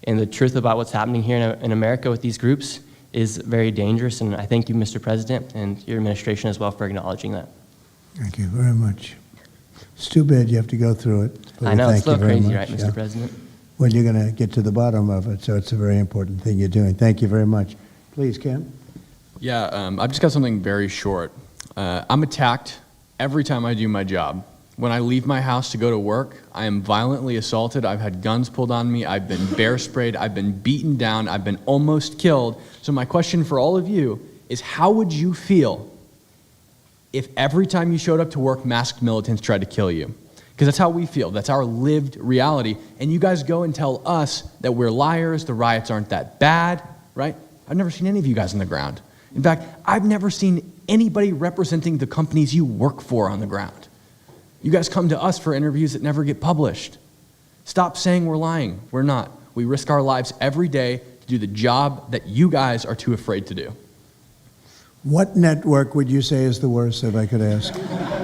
Speaker 14: And the truth about what's happening here in America with these groups is very dangerous, and I thank you, Mr. President, and your administration as well for acknowledging that.
Speaker 2: Thank you very much. It's too bad you have to go through it.
Speaker 14: I know, it's a little crazy, right,
Speaker 2: much.
Speaker 14: Mr. President?
Speaker 2: Well, you're going to get to the bottom of it, so it's a very important thing you're doing. Thank you very much. Please, Ken.
Speaker 15: Yeah, I've just got something very short. I'm attacked every time I do my job. When I leave my house to go to work, I am violently assaulted. I've had guns pulled on me. I've been bear sprayed. I've been beaten down. I've been almost killed. So my question for all of you is, how would you feel if every time you showed up to work, masked militants tried to kill you? Because that's how we feel. That's our lived reality. And you guys go and tell us that we're liars, the riots aren't that bad, right? I've never seen any of you guys on the ground. In fact, I've never seen anybody representing the companies you work for on the ground. You guys come to us for interviews that never get published. Stop saying we're lying. We're not. We risk our lives every day to do the job that you guys are too afraid to do.
Speaker 2: What network would you say is the worst, if I could ask?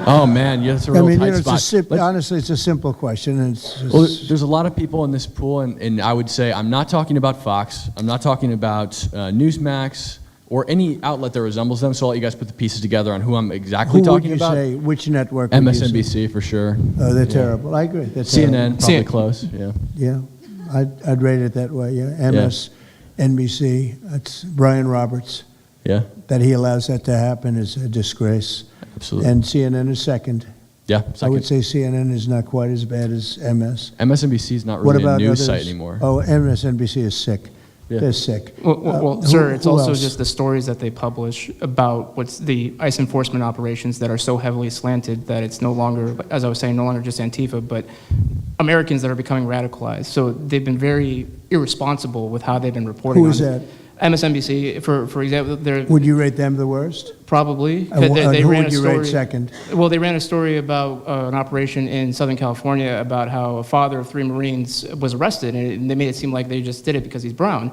Speaker 15: Oh, man, that's a real tight spot.
Speaker 2: Honestly, it's a simple question. And it's just...
Speaker 15: Well, there's a lot of people in this pool, and I would say I'm not talking about Fox. I'm not talking about Newsmax or any outlet that resembles them, so I'll let you guys put the pieces together on who I'm exactly talking about.
Speaker 2: Who would you say, which network?
Speaker 15: MSNBC, for sure.
Speaker 2: Oh, they're terrible. I agree. They're
Speaker 15: CNN,
Speaker 2: terrible.
Speaker 15: probably close, yeah.
Speaker 2: Yeah. I'd rate it that way, yeah. MSNBC, that's Brian Roberts.
Speaker 15: Yeah.
Speaker 2: That he allows that to happen is a disgrace.
Speaker 15: Absolutely.
Speaker 2: And CNN is second.
Speaker 15: Yeah,
Speaker 2: I
Speaker 15: second.
Speaker 2: would say CNN is not quite as bad as MS.
Speaker 15: MSNBC is not
Speaker 2: What
Speaker 15: really a
Speaker 2: about
Speaker 15: news
Speaker 2: others?
Speaker 15: site anymore.
Speaker 2: Oh, MSNBC is sick.
Speaker 15: Yeah.
Speaker 2: They're sick.
Speaker 10: Well,
Speaker 2: Who-
Speaker 10: sir, it's
Speaker 2: who
Speaker 10: also
Speaker 2: else?
Speaker 10: just the stories that they publish about what's the ICE enforcement operations that are so heavily slanted that it's no longer, as I was saying, no longer just Antifa, but Americans that are becoming radicalized. So they've been very irresponsible with how they've been reporting
Speaker 2: Who
Speaker 10: on
Speaker 2: is
Speaker 10: it.
Speaker 2: that?
Speaker 10: MSNBC, for example, they're
Speaker 2: Would you rate them the worst?
Speaker 10: probably.
Speaker 2: And who
Speaker 10: ran
Speaker 2: would
Speaker 10: a
Speaker 2: you rate
Speaker 10: story-
Speaker 2: second?
Speaker 10: Well, they ran a story about an operation in Southern California about how a father of 3 Marines was arrested, and they made it seem like they just did it because he's brown.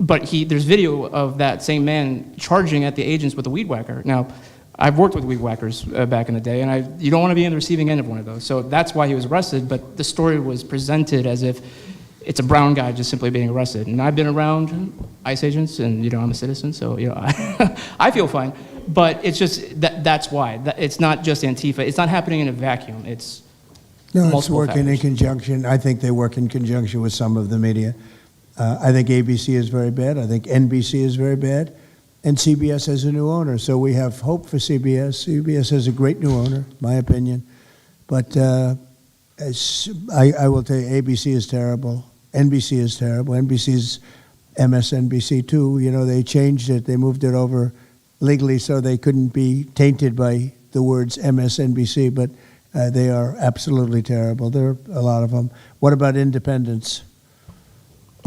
Speaker 10: But there's video of that same man charging at the agents with a weed whacker. Now, I've worked with weed whackers back in the day, and you don't want to be on the receiving end of one of those. So that's why he was arrested, but the story was presented as if it's a brown guy just simply being arrested. And I've been around ICE agents, and I'm a citizen, so I feel fine. But it's just that's why. It's not just Antifa. It's not happening in a vacuum. It's
Speaker 2: No, it's
Speaker 10: multiple
Speaker 2: working in
Speaker 10: factors.
Speaker 2: conjunction. I think they work in conjunction with some of the media. I think ABC is very bad. I think NBC is very bad. And CBS has a new owner, so we have hope for CBS. CBS has a great new owner, my opinion. But I will tell you, ABC is terrible. NBC is terrible. NBC's MSNBC too. They changed it. They moved it over legally so they couldn't be tainted by the words MSNBC, but they are absolutely terrible. There are a lot of them. What about independents?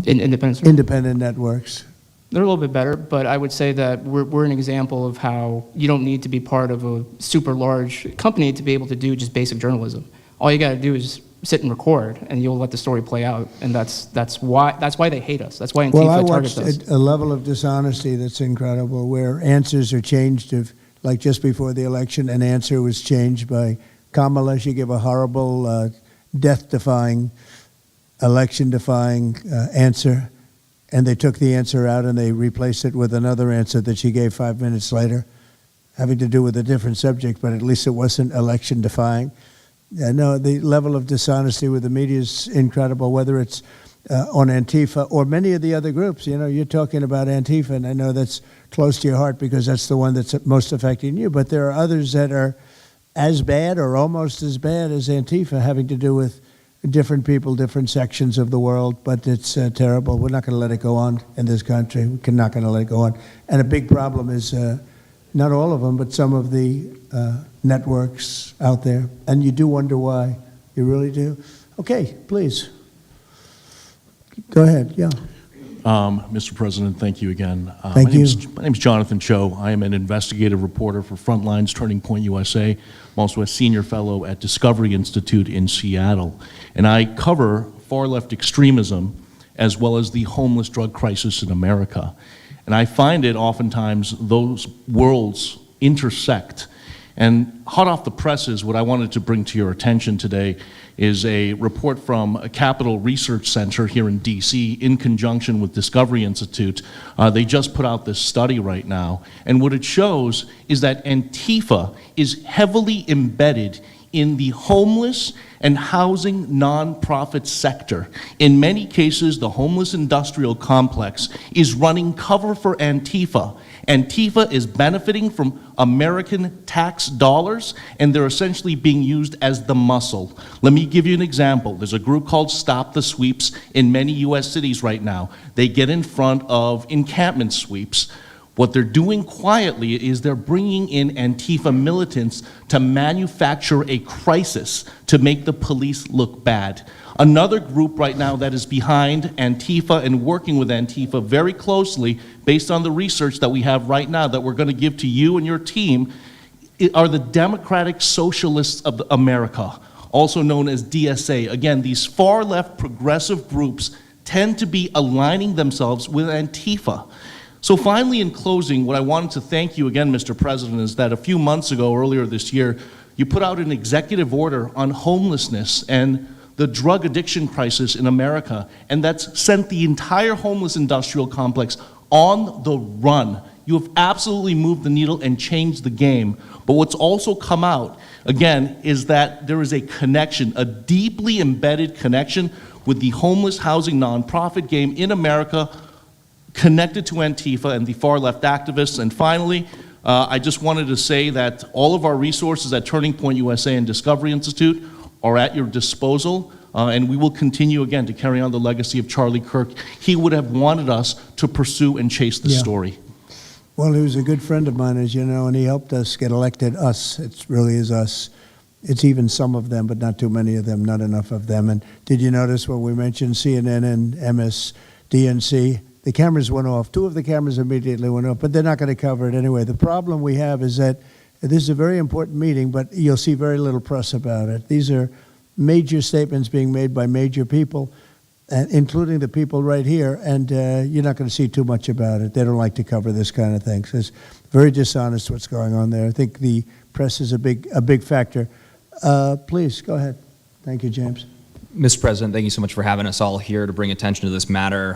Speaker 2: Independent networks.
Speaker 10: They're a little bit better, but I would say that we're an example of how you don't need to be part of a super large company to be able to do just basic journalism. All you got to do is sit and record, and you'll let the story play out. And that's why they hate us. That's why Antifa
Speaker 2: Well, I
Speaker 10: targets
Speaker 2: watched
Speaker 10: us.
Speaker 2: a level of dishonesty that's incredible, where answers are changed. Like just before the election, an answer was changed by Kamala. She gave a horrible, death-defying, election-defying answer, and they took the answer out and they replaced it with another answer that she gave 5 minutes later, having to do with a different subject, but at least it wasn't election-defying. No, the level of dishonesty with the media is incredible, whether it's on Antifa or many of the other groups. You're talking about Antifa, and I know that's close to your heart because that's the one that's most affecting you, but there are others that are as bad or almost as bad as Antifa, having to do with different people, different sections of the world, but it's terrible. We're not going to let it go on in this country. We're not going to let it go on. And a big problem is not all of them, but some of the networks out there. And you do wonder why. You really do. Okay, please. Go ahead, yeah.
Speaker 16: Mr. President, thank you again.
Speaker 2: Thank you.
Speaker 16: My name's Jonathan Cho. I am an investigative reporter for Frontlines Turning Point USA. I'm also a senior fellow at Discovery Institute in Seattle. And I cover far-left extremism as well as the homeless drug crisis in America. And I find it oftentimes those worlds intersect. And hot off the presses, what I wanted to bring to your attention today is a report from a Capital Research Center here in DC in conjunction with Discovery Institute. They just put out this study right now, and what it shows is that Antifa is heavily embedded in the homeless and housing nonprofit sector. In many cases, the homeless industrial complex is running cover for Antifa. Antifa is benefiting from American tax dollars, and they're essentially being used as the muscle. Let me give you an example. There's a group called Stop the Sweeps in many U.S. cities right now. They get in front of encampment sweeps. What they're doing quietly is they're bringing in Antifa militants to manufacture a crisis to make the police look bad. Another group right now that is behind Antifa and working with Antifa very closely, based on the research that we have right now that we're going to give to you and your team, are the Democratic Socialists of America, also known as DSA. Again, these far-left progressive groups tend to be aligning themselves with Antifa. So finally, in closing, what I wanted to thank you again, Mr. President, is that a few months ago, earlier this year, you put out an executive order on homelessness and the drug addiction crisis in America, and that's sent the entire homeless industrial complex on the run. You have absolutely moved the needle and changed the game. But what's also come out, again, is that there is a connection, a deeply embedded connection with the homeless housing nonprofit game in America connected to Antifa and the far-left activists. And finally, I just wanted to say that all of our resources at Turning Point USA and Discovery Institute are at your disposal, and we will continue again to carry on the legacy of Charlie Kirk. He would have wanted us to pursue and chase the story.
Speaker 2: Well, he was a good friend of mine, as you know, and he helped us get elected. Us, it really is us. It's even some of them, but not too many of them, not enough of them. And did you notice when we mentioned CNN and MSDNC, the cameras went off. 2 of the cameras immediately went off, but they're not going to cover it anyway. The problem we have is that this is a very important meeting, but you'll see very little press about it. These are major statements being made by major people, including the people right here, and you're not going to see too much about it. They don't like to cover this kind of thing. So it's very dishonest what's going on there. I think the press is a big factor. Please, go ahead. Thank you, James.
Speaker 17: Mr. President, thank you so much for having us all here to bring attention to this matter.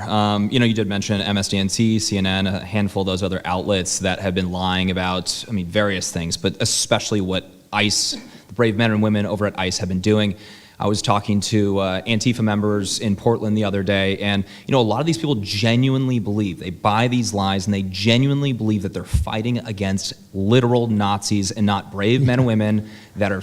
Speaker 17: You know, you did mention MSDNC, CNN, a handful of those other outlets that have been lying about, I mean, various things, but especially what ICE, the brave men and women over at ICE have been doing. I was talking to Antifa members in Portland the other day, and you know, a lot of these people genuinely believe, they buy these lies, and they genuinely believe that they're fighting against literal Nazis and not brave men and women that are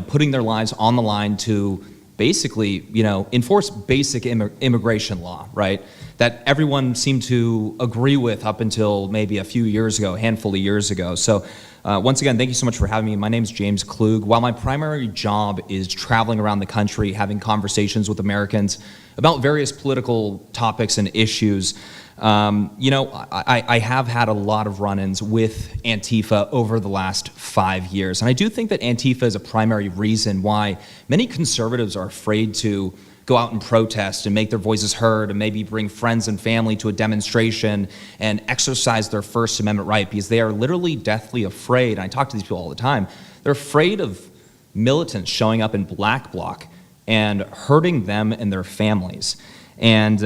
Speaker 17: putting their lives on the line to basically, you know, enforce basic immigration law, right? That everyone seemed to agree with up until maybe a few years ago, a handful of years ago. So once again, thank you so much for having me. My name is James Klug. While my primary job is traveling around the country, having conversations with Americans about various political topics and issues, you know, I have had a lot of run-ins with Antifa over the last 5 years. And I do think that Antifa is a primary reason why many conservatives are afraid to go out and protest and make their voices heard and maybe bring friends and family to a demonstration and exercise their First Amendment right, because they are literally deathly afraid. And I talk to these people all the time. They're afraid of militants showing up in black bloc and hurting them and their families. And,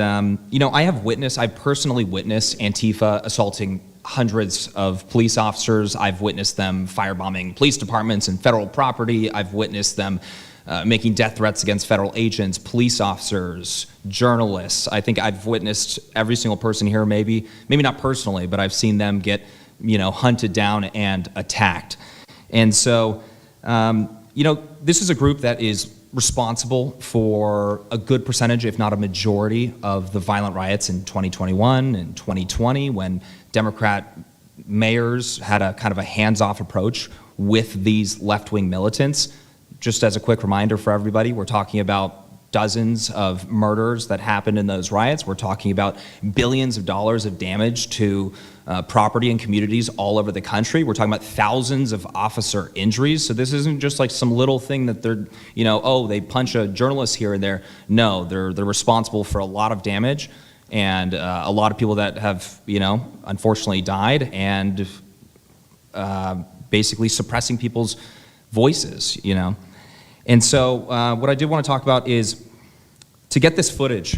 Speaker 17: you know, I've personally witnessed Antifa assaulting hundreds of police officers. I've witnessed them firebombing police departments and federal property. I've witnessed them making death threats against federal agents, police officers, journalists. I think I've witnessed every single person here, maybe not personally, but I've seen them get, you know, hunted down and attacked. And so, you know, this is a group that is responsible for a good percentage, if not a majority, of the violent riots in 2021 and 2020 when Democrat mayors had a kind of a hands-off approach with these left-wing militants. Just as a quick reminder for everybody, we're talking about dozens of murders that happened in those riots. We're talking about billions of dollars of damage to property and communities all over the country. We're talking about thousands of officer injuries. So this isn't just like some little thing that they're, you know, oh, they punch a journalist here and there. No, they're responsible for a lot of damage and a lot of people that have, you know, unfortunately died and basically suppressing people's voices, you know. And so what I did want to talk about is to get this footage,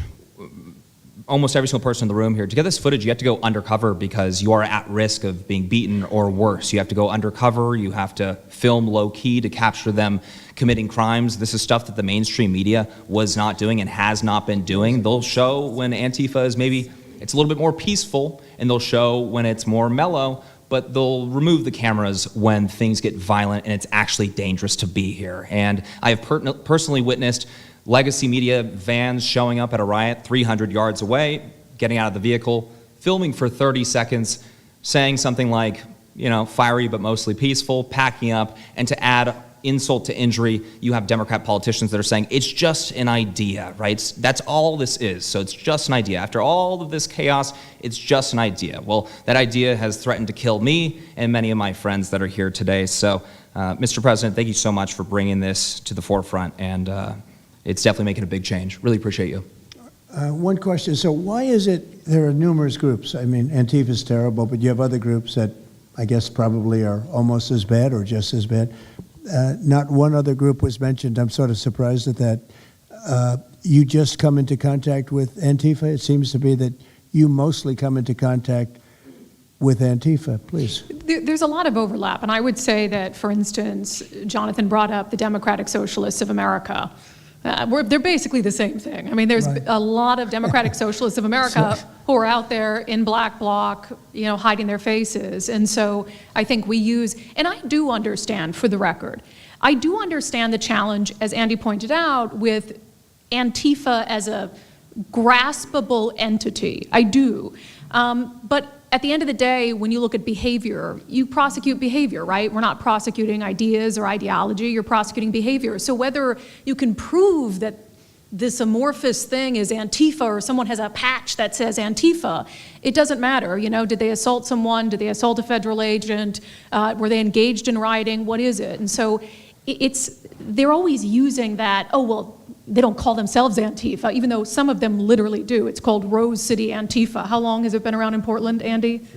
Speaker 17: almost every single person in the room here, to get this footage, you have to go undercover because you are at risk of being beaten or worse. You have to go undercover, you have to film low-key to capture them committing crimes. This is stuff that the mainstream media was not doing and has not been doing. They'll show when Antifa is maybe, it's a little bit more peaceful, and they'll show when it's more mellow, but they'll remove the cameras when things get violent and it's actually dangerous to be here. And I have personally witnessed legacy media vans showing up at a riot 300 yards away, getting out of the vehicle, filming for 30 seconds, saying something like, you know, fiery but mostly peaceful, packing up, and to add insult to injury, you have Democrat politicians that are saying, it's just an idea, right? That's all this is, so it's just an idea. After all of this chaos, it's just an idea. Well, that idea has threatened to kill me and many of my friends that are here today. So, Mr. President, thank you so much for bringing this to the forefront, and it's definitely making a big change. Really appreciate you.
Speaker 2: One question, so why is it there are numerous groups? I mean, Antifa is terrible, but you have other groups that I guess probably are almost as bad or just as bad. Not one other group was mentioned. I'm sort of surprised at that. You just come into contact with Antifa? It seems to be that you mostly come into contact with Antifa. Please.
Speaker 7: There's a lot of overlap, and I would say that, for instance, Jonathan brought up the Democratic Socialists of America. They're basically the same thing. I mean, there's a lot of Democratic Socialists of America who are out there in black bloc, hiding their faces. And so I think we use, and I do understand, for the record, I do understand the challenge, as Andy pointed out, with Antifa as a graspable entity. I do. But at the end of the day, when you look at behavior, you prosecute behavior, right? We're not prosecuting ideas or ideology, you're prosecuting behavior. So whether you can prove that this amorphous thing is Antifa or someone has a patch that says Antifa, it doesn't matter. Did they assault someone? Did they assault a federal agent? Were they engaged in rioting? What is it? And so they're always using that, oh, well, they don't call themselves Antifa, even though some of them literally do. It's called Rose City Antifa. How long has it been around in Portland, Andy?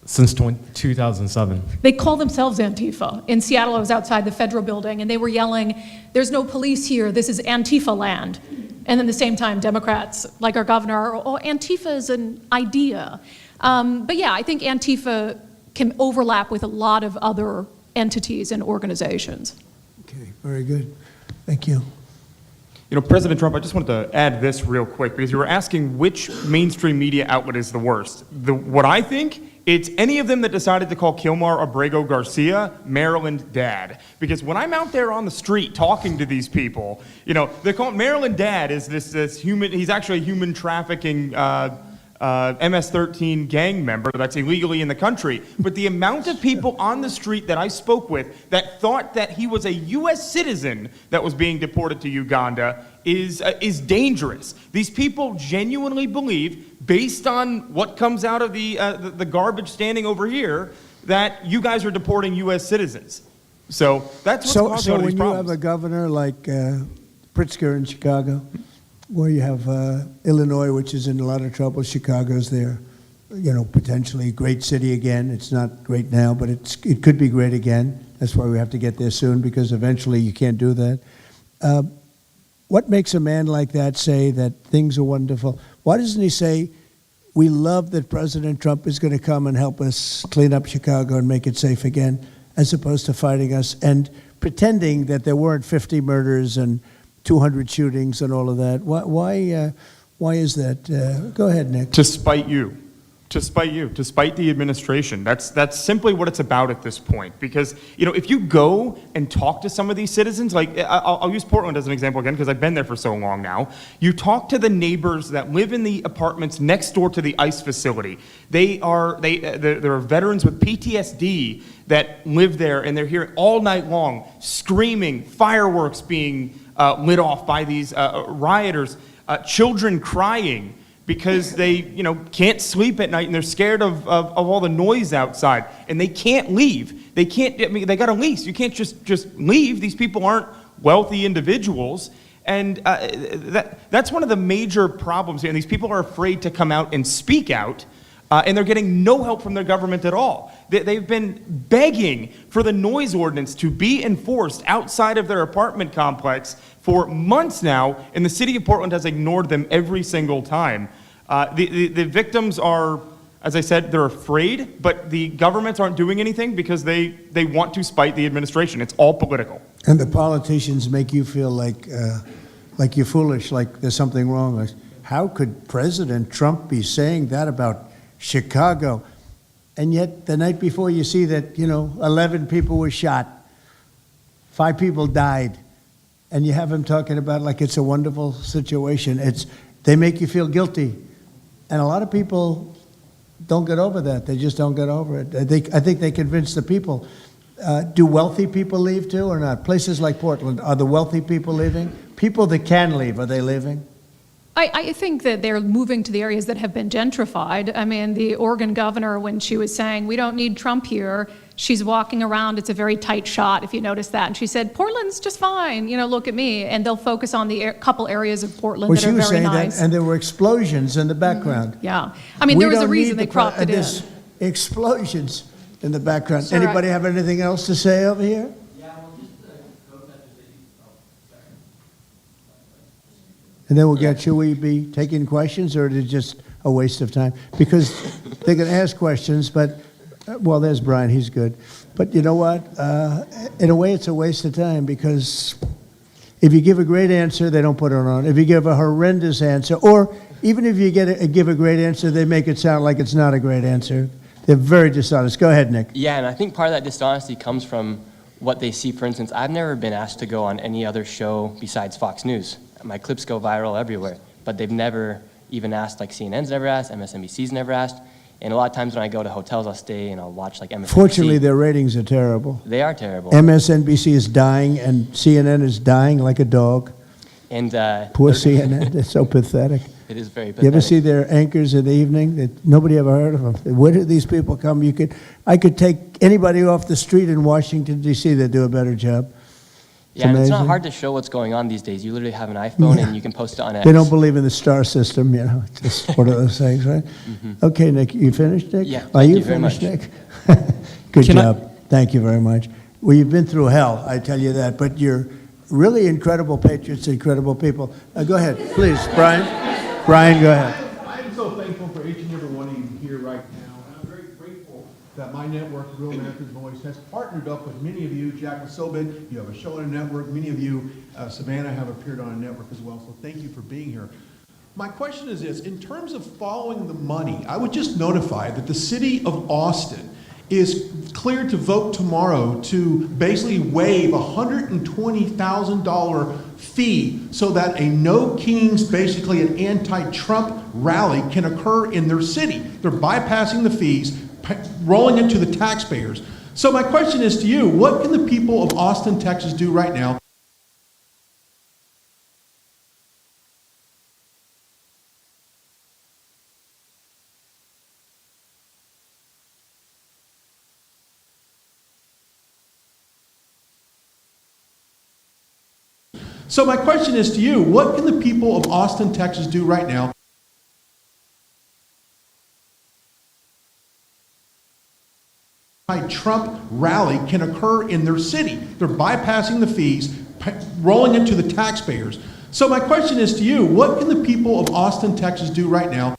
Speaker 8: Since 2007.
Speaker 7: They call themselves Antifa. In Seattle, I was outside the federal building, and they were yelling, "There's no police here, this is Antifa land." And then at the same time, Democrats, like our governor, oh, Antifa is an idea. But yeah, I think Antifa can overlap with a lot of other entities and organizations.
Speaker 2: Okay, very good. Thank you.
Speaker 3: President Trump, I just wanted to add this real quick, because you were asking which mainstream media outlet is the worst. What I think, it's any of them that decided to call Kilmar Abrego Garcia Maryland Dad. Because when I'm out there on the street talking to these people, they call Maryland Dad is this human, he's actually a human trafficking MS-13 gang member that's illegally in the country. But the amount of people on the street that I spoke with that thought that he was a U.S. citizen that was being deported to Uganda is dangerous. These people genuinely believe, based on what comes out of the garbage standing over here, that you guys are deporting U.S. citizens. So that's what's causing all these problems.
Speaker 2: So when you have a governor like Pritzker in Chicago, where you have Illinois, which is in a lot of trouble, Chicago's there, potentially a great city again. It's not great now, but it could be great again. That's why we have to get there soon, because eventually you can't do that. What makes a man like that say that things are wonderful? Why doesn't he say, we love that President Trump is going to come and help us clean up Chicago and make it safe again, as opposed to fighting us and pretending that there weren't 50 murders and 200 shootings and all of that? Why is that? Go ahead, Nick.
Speaker 3: To spite you. To spite the administration. That's simply what it's about at this point. Because, if you go and talk to some of these citizens, like, I'll use Portland as an example again, because I've been there for so long now. You talk to the neighbors that live in the apartments next door to the ICE facility. There are veterans with PTSD that live there, and they're here all night long, screaming, fireworks being lit off by these rioters, children crying because they, can't sleep at night and they're scared of all the noise outside, and they can't leave. They got a lease. You can't just leave. These people aren't wealthy individuals, and that's one of the major problems here. And these people are afraid to come out and speak out, and they're getting no help from their government at all. They've been begging for the noise ordinance to be enforced outside of their apartment complex for months now, and the city of Portland has ignored them every single time. The victims are, as I said, they're afraid, but the governments aren't doing anything because they want to spite the administration. It's all political.
Speaker 2: And the politicians make you feel like you're foolish, like there's something wrong. How could President Trump be saying that about Chicago? And yet the night before you see that, 11 people were shot, 5 people died, and you have him talking about like it's a wonderful situation. They make you feel guilty. And a lot of people don't get over that. They just don't get over it. I think they convince the people. Do wealthy people leave too or not? Places like Portland, are the wealthy people leaving? People that can leave, are they leaving?
Speaker 7: I think that they're moving to the areas that have been gentrified. I mean, the Oregon governor, when she was saying, we don't need Trump here, she's walking around, it's a very tight shot, if you notice that, and she said, Portland's just fine, look at me, and they'll focus on the couple areas of Portland that are very nice. Well, she was saying that,
Speaker 2: and there were explosions in the background.
Speaker 7: Mm-hmm. Yeah. I mean, there was a reason they cropped it in.
Speaker 2: Explosions in the background.
Speaker 7: Sure.
Speaker 2: Anybody have anything else to say over here? And then we'll get, should we be taking questions, or is it just a waste of time? Because they can ask questions, but, well, there's Brian, he's good. But you know what? In a way, it's a waste of time because If you give a great answer, they don't put it on. If you give a horrendous answer, or even if you give a great answer, they make it sound like it's not a great answer. They're very dishonest. Go ahead, Nick.
Speaker 14: Yeah, and I think part of that dishonesty comes from what they see. For instance, I've never been asked to go on any other show besides Fox News. My clips go viral everywhere, but they've never even asked, like CNN's never asked, MSNBC's never asked. And a lot of times when I go to hotels, I'll stay and I'll watch like MSNBC.
Speaker 2: Fortunately, their ratings are terrible.
Speaker 14: They are terrible.
Speaker 2: MSNBC is dying, and CNN is dying like a dog.
Speaker 14: And
Speaker 2: Poor CNN, they're so pathetic.
Speaker 14: It is very pathetic.
Speaker 2: You ever see their anchors in the evening? Nobody ever heard of them. Where did these people come? I could take anybody off the street in Washington, D.C. that do a better job.
Speaker 14: Yeah, and it's not
Speaker 2: amazing.
Speaker 14: hard to show what's going on these days. You literally have an iPhone and you can post it on X.
Speaker 2: They don't believe in the star system, you know. It's just one of those things, right? Okay, Nick, you finished, Nick?
Speaker 14: Yeah,
Speaker 2: Are
Speaker 14: thank
Speaker 2: you
Speaker 14: you very
Speaker 2: finished,
Speaker 14: much.
Speaker 2: Nick? Good job. Thank you very much. Well, you've been through hell, I tell you that, but you're really incredible patriots, incredible people. Go ahead, please, Brian. Brian, go ahead.
Speaker 18: I'm so thankful for each and every one of you here right now, and I'm very grateful that my network, Real America's Voice, has partnered up with many of you. Jack Sobin, you have a show on a network. Many of you, Savannah, have appeared on a network as well, so thank you for being here. My question is this: in terms of following the money, I would just notify that the city of Austin is cleared to vote tomorrow to basically waive a $120,000 fee so that a No Kings, basically an anti-Trump rally, can occur in their city. They're bypassing the fees, rolling it to the taxpayers. So my question is to you: what can the people of Austin, Texas do right now? So my question is to you: what can the people of Austin, Texas do right now? Trump rally can occur in their city. They're bypassing the fees, rolling it to the taxpayers. So my question is to you: what can the people of Austin, Texas do right now?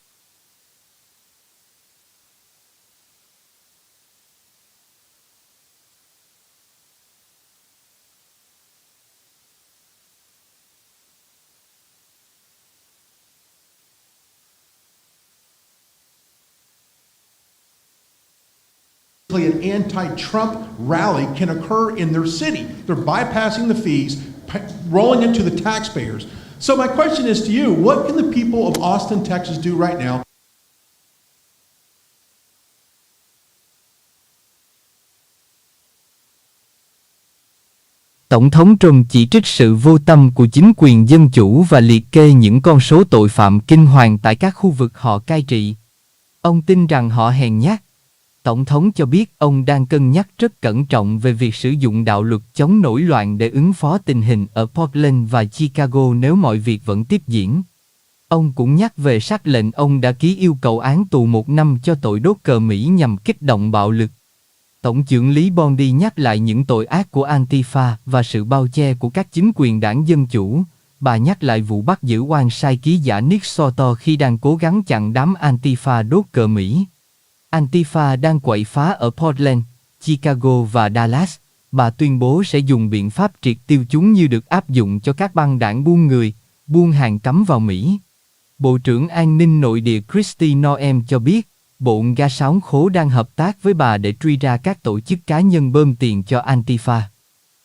Speaker 18: An anti-Trump rally can occur in their city. They're bypassing the fees, rolling it to the taxpayers. So my question is to you: what can the people of Austin, Texas do right now?
Speaker 1: Tổng thống Trump chỉ trích sự vô tâm của chính quyền dân chủ và liệt kê những con số tội phạm kinh hoàng tại các khu vực họ cai trị. Ông tin rằng họ hèn nhát. Tổng thống cho biết ông đang cân nhắc rất cẩn trọng về việc sử dụng đạo luật chống nổi loạn để ứng phó tình hình ở Portland và Chicago nếu mọi việc vẫn tiếp diễn. Ông cũng nhắc về sắc lệnh ông đã ký yêu cầu án tù 1 năm cho tội đốt cờ Mỹ nhằm kích động bạo lực. Tổng chưởng lý Bondi nhắc lại những tội ác của ANTIFA và sự bao che của các chính quyền đảng Dân Chủ. Bà nhắc lại vụ bắt giữ oan sai ký giả Nick Soto khi đang cố gắng chặn đám ANTIFA đốt cờ Mỹ. ANTIFA đang quậy phá ở Portland, Chicago và Dallas. Bà tuyên bố sẽ dùng biện pháp triệt tiêu chúng như được áp dụng cho các băng đảng buôn người, buôn hàng cấm vào Mỹ. Bộ trưởng An ninh Nội địa Kristi Noem cho biết, Bộ Nga Sóng Khố đang hợp tác với bà để truy ra các tổ chức cá nhân bơm tiền cho ANTIFA.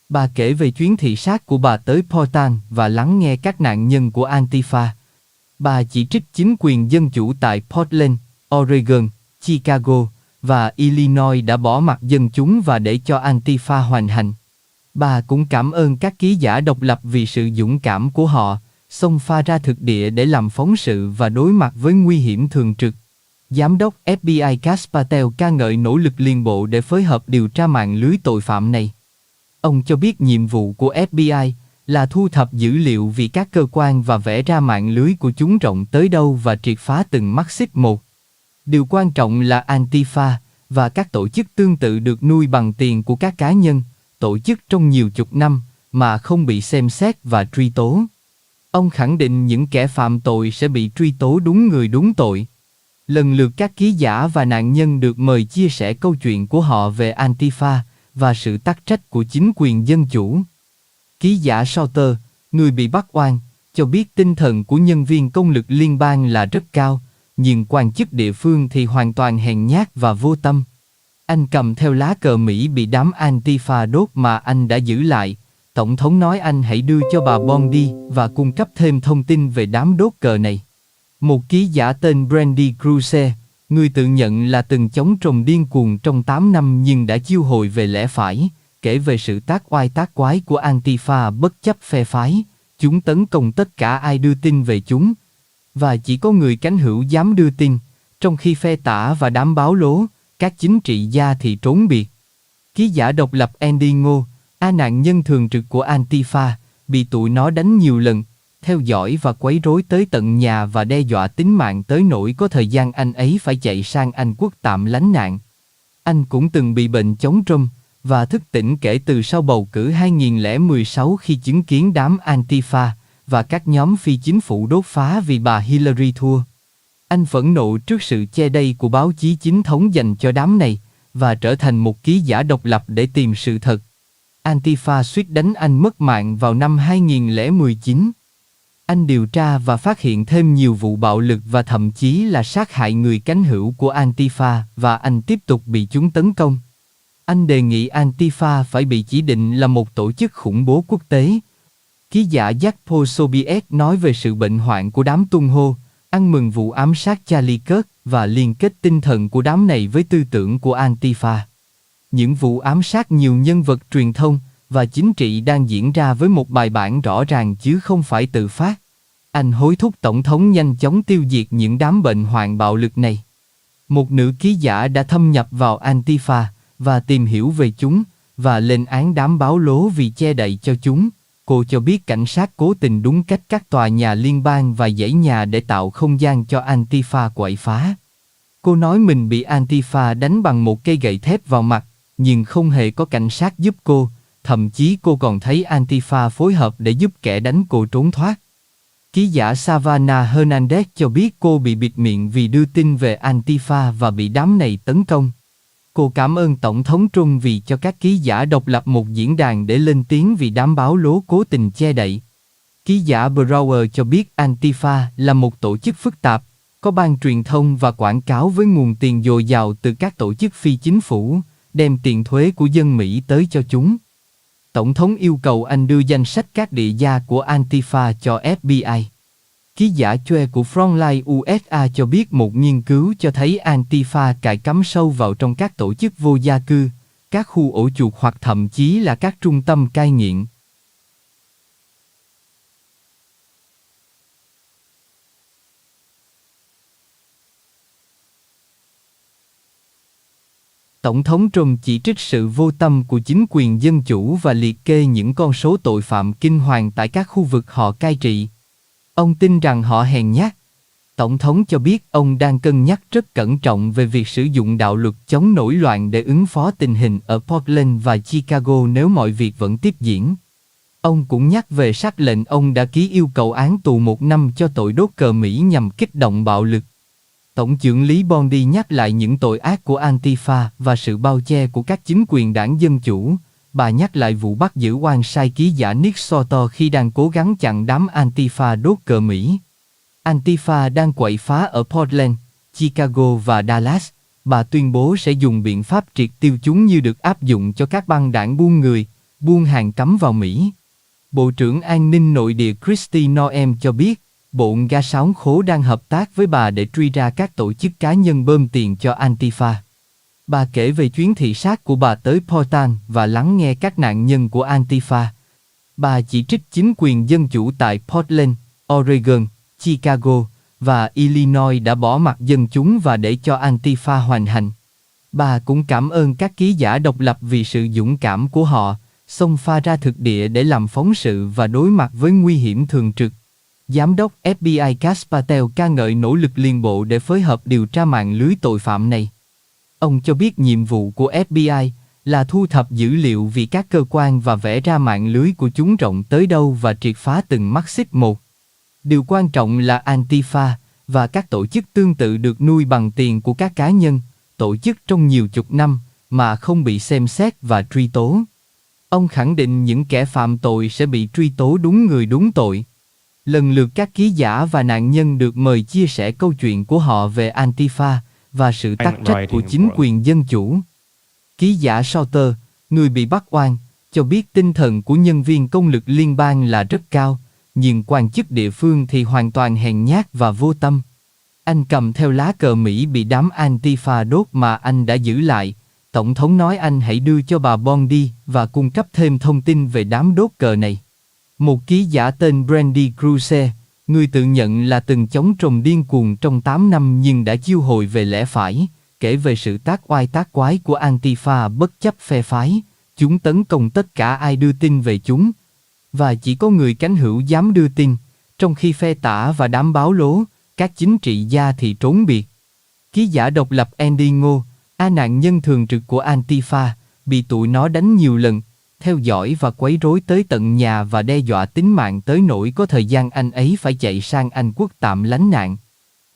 Speaker 1: Bà kể về chuyến thị sát của bà tới Portland và lắng nghe các nạn nhân của ANTIFA. Bà chỉ trích chính quyền dân chủ tại Portland, Oregon, Chicago và Illinois đã bỏ mặc dân chúng và để cho ANTIFA hoành hành. Bà cũng cảm ơn các ký giả độc lập vì sự dũng cảm của họ, xông pha ra thực địa để làm phóng sự và đối mặt với nguy hiểm thường trực. Giám đốc FBI Kash Patel ca ngợi nỗ lực liên bộ để phối hợp điều tra mạng lưới tội phạm này. Ông cho biết nhiệm vụ của FBI là thu thập dữ liệu vì các cơ quan và vẽ ra mạng lưới của chúng rộng tới đâu và triệt phá từng mắt xích một. Điều quan trọng là ANTIFA và các tổ chức tương tự được nuôi bằng tiền của các cá nhân, tổ chức trong nhiều chục năm mà không bị xem xét và truy tố. Ông khẳng định những kẻ phạm tội sẽ bị truy tố đúng người đúng tội. Lần lượt các ký giả và nạn nhân được mời chia sẻ câu chuyện của họ về ANTIFA và sự tắc trách của chính quyền dân chủ. Ký giả Shorter, Người bị bắt oan, cho biết tinh thần của nhân viên công lực liên bang là rất cao, nhưng quan chức địa phương thì hoàn toàn hèn nhát và vô tâm. Anh cầm theo lá cờ Mỹ bị đám Antifa đốt mà anh đã giữ lại. Tổng thống nói anh hãy đưa cho bà Bondi và cung cấp thêm thông tin về đám đốt cờ này. Một ký giả tên Brandy Cruse, người tự nhận là từng chống trồng điên cuồng trong 8 năm nhưng đã chiêu hồi về lẽ phải, kể về sự tác oai tác quái của Antifa bất chấp phe phái. Chúng tấn công tất cả ai đưa tin về chúng. Và chỉ có người cánh hữu dám đưa tin, trong khi phe tả và đám báo lố, các chính trị gia thì trốn biệt. Ký giả độc lập Andy Ngô, nạn nhân thường trực của Antifa, bị tụi nó đánh nhiều lần, theo dõi và quấy rối tới tận nhà và đe dọa tính mạng tới nỗi có thời gian anh ấy phải chạy sang Anh Quốc tạm lánh nạn. Anh cũng từng bị bệnh chống râm và thức tỉnh kể từ sau bầu cử 2016 khi chứng kiến đám Antifa và các nhóm phi chính phủ đốt phá vì bà Hillary thua. Anh phẫn nộ trước sự che đậy của báo chí chính thống dành cho đám này và trở thành một ký giả độc lập để tìm sự thật. Antifa suýt đánh anh mất mạng vào năm 2019. Anh điều tra và phát hiện thêm nhiều vụ bạo lực và thậm chí là sát hại người cánh hữu của Antifa và anh tiếp tục bị chúng tấn công. Anh đề nghị Antifa phải bị chỉ định là một tổ chức khủng bố quốc tế. Ký giả Jack Sobiech nói về sự bệnh hoạn của đám tung hô, ăn mừng vụ ám sát Charlie Kirk và liên kết tinh thần của đám này với tư tưởng của Antifa. Những vụ ám sát nhiều nhân vật truyền thông và chính trị đang diễn ra với một bài bản rõ ràng chứ không phải tự phát. Anh hối thúc Tổng thống nhanh chóng tiêu diệt những đám bệnh hoạn bạo lực này. Một nữ ký giả đã thâm nhập vào Antifa và tìm hiểu về chúng và lên án đám báo lố vì che đậy cho chúng. Cô cho biết cảnh sát cố tình đúng cách các tòa nhà liên bang và dãy nhà để tạo không gian cho Antifa quậy phá. Cô nói mình bị Antifa đánh bằng một cây gậy thép vào mặt, nhưng không hề có cảnh sát giúp cô, thậm chí cô còn thấy Antifa phối hợp để giúp kẻ đánh cô trốn thoát. Ký giả Savannah Hernandez cho biết cô bị bịt miệng vì đưa tin về Antifa và bị đám này tấn công. Cô cảm ơn Tổng thống Trump vì cho các ký giả độc lập một diễn đàn để lên tiếng vì đám báo lố cố tình che đậy. Ký giả Brower cho biết Antifa là một tổ chức phức tạp, có ban truyền thông và quảng cáo với nguồn tiền dồi dào từ các tổ chức phi chính phủ, đem tiền thuế của dân Mỹ tới cho chúng. Tổng thống yêu cầu anh đưa danh sách các địa gia của Antifa cho FBI. Ký giả Chue của Frontline USA cho biết một nghiên cứu cho thấy Antifa cài cắm sâu vào trong các tổ chức vô gia cư, các khu ổ chuột hoặc thậm chí là các trung tâm cai nghiện. Tổng thống Trump chỉ trích sự vô tâm của chính quyền dân chủ và liệt kê những con số tội phạm kinh hoàng tại các khu vực họ cai trị. Ông tin rằng họ hèn nhát. Tổng thống cho biết ông đang cân nhắc rất cẩn trọng về việc sử dụng đạo luật chống nổi loạn để ứng phó tình hình ở Portland và Chicago nếu mọi việc vẫn tiếp diễn. Ông cũng nhắc về sắc lệnh ông đã ký yêu cầu án tù 1 năm cho tội đốt cờ Mỹ nhằm kích động bạo lực. Tổng trưởng lý Bondi nhắc lại những tội ác của Antifa và sự bao che của các chính quyền đảng Dân Chủ. Bà nhắc lại vụ bắt giữ oan sai ký giả Nick Soto khi đang cố gắng chặn đám Antifa đốt cờ Mỹ. Antifa đang quậy phá ở Portland, Chicago và Dallas. Bà tuyên bố sẽ dùng biện pháp triệt tiêu chúng như được áp dụng cho các băng đảng buôn người, buôn hàng cấm vào Mỹ. Bộ trưởng An ninh Nội địa Kristi Noem cho biết, Bộ Nga Sáo Khố đang hợp tác với bà để truy ra các tổ chức cá nhân bơm tiền cho Antifa. Bà kể về chuyến thị sát của bà tới Portland và lắng nghe các nạn nhân của Antifa. Bà chỉ trích chính quyền dân chủ tại Portland, Oregon, Chicago và Illinois đã bỏ mặc dân chúng và để cho Antifa hoành hành. Bà cũng cảm ơn các ký giả độc lập vì sự dũng cảm của họ, xông pha ra thực địa để làm phóng sự và đối mặt với nguy hiểm thường trực. Giám đốc FBI Kash Patel ca ngợi nỗ lực liên bộ để phối hợp điều tra mạng lưới tội phạm này. Ông cho biết nhiệm vụ của FBI là thu thập dữ liệu vì các cơ quan và vẽ ra mạng lưới của chúng rộng tới đâu và triệt phá từng mắt xích một. Điều quan trọng là Antifa và các tổ chức tương tự được nuôi bằng tiền của các cá nhân, tổ chức trong nhiều chục năm mà không bị xem xét và truy tố. Ông khẳng định những kẻ phạm tội sẽ bị truy tố đúng người đúng tội. Lần lượt các ký giả và nạn nhân được mời chia sẻ câu chuyện của họ về Antifa và sự tắc trách của chính quyền dân chủ. Ký giả Sauter, người bị bắt oan, cho biết tinh thần của nhân viên công lực liên bang là rất cao, nhưng quan chức địa phương thì hoàn toàn hèn nhát và vô tâm. Anh cầm theo lá cờ Mỹ bị đám Antifa đốt mà anh đã giữ lại. Tổng thống nói anh hãy đưa cho bà Bondi và cung cấp thêm thông tin về đám đốt cờ này. Một ký giả tên Brandy Cruze, người tự nhận là từng chống trồng điên cuồng trong 8 năm nhưng đã chiêu hồi về lẽ phải, kể về sự tác oai tác quái của Antifa bất chấp phe phái. Chúng tấn công tất cả ai đưa tin về chúng. Và chỉ có người cánh hữu dám đưa tin, trong khi phe tả và đám báo lố, các chính trị gia thì trốn biệt. Ký giả độc lập Andy Ngô, nạn nhân thường trực của Antifa, bị tụi nó đánh nhiều lần, theo dõi và quấy rối tới tận nhà và đe dọa tính mạng tới nỗi có thời gian anh ấy phải chạy sang Anh Quốc tạm lánh nạn.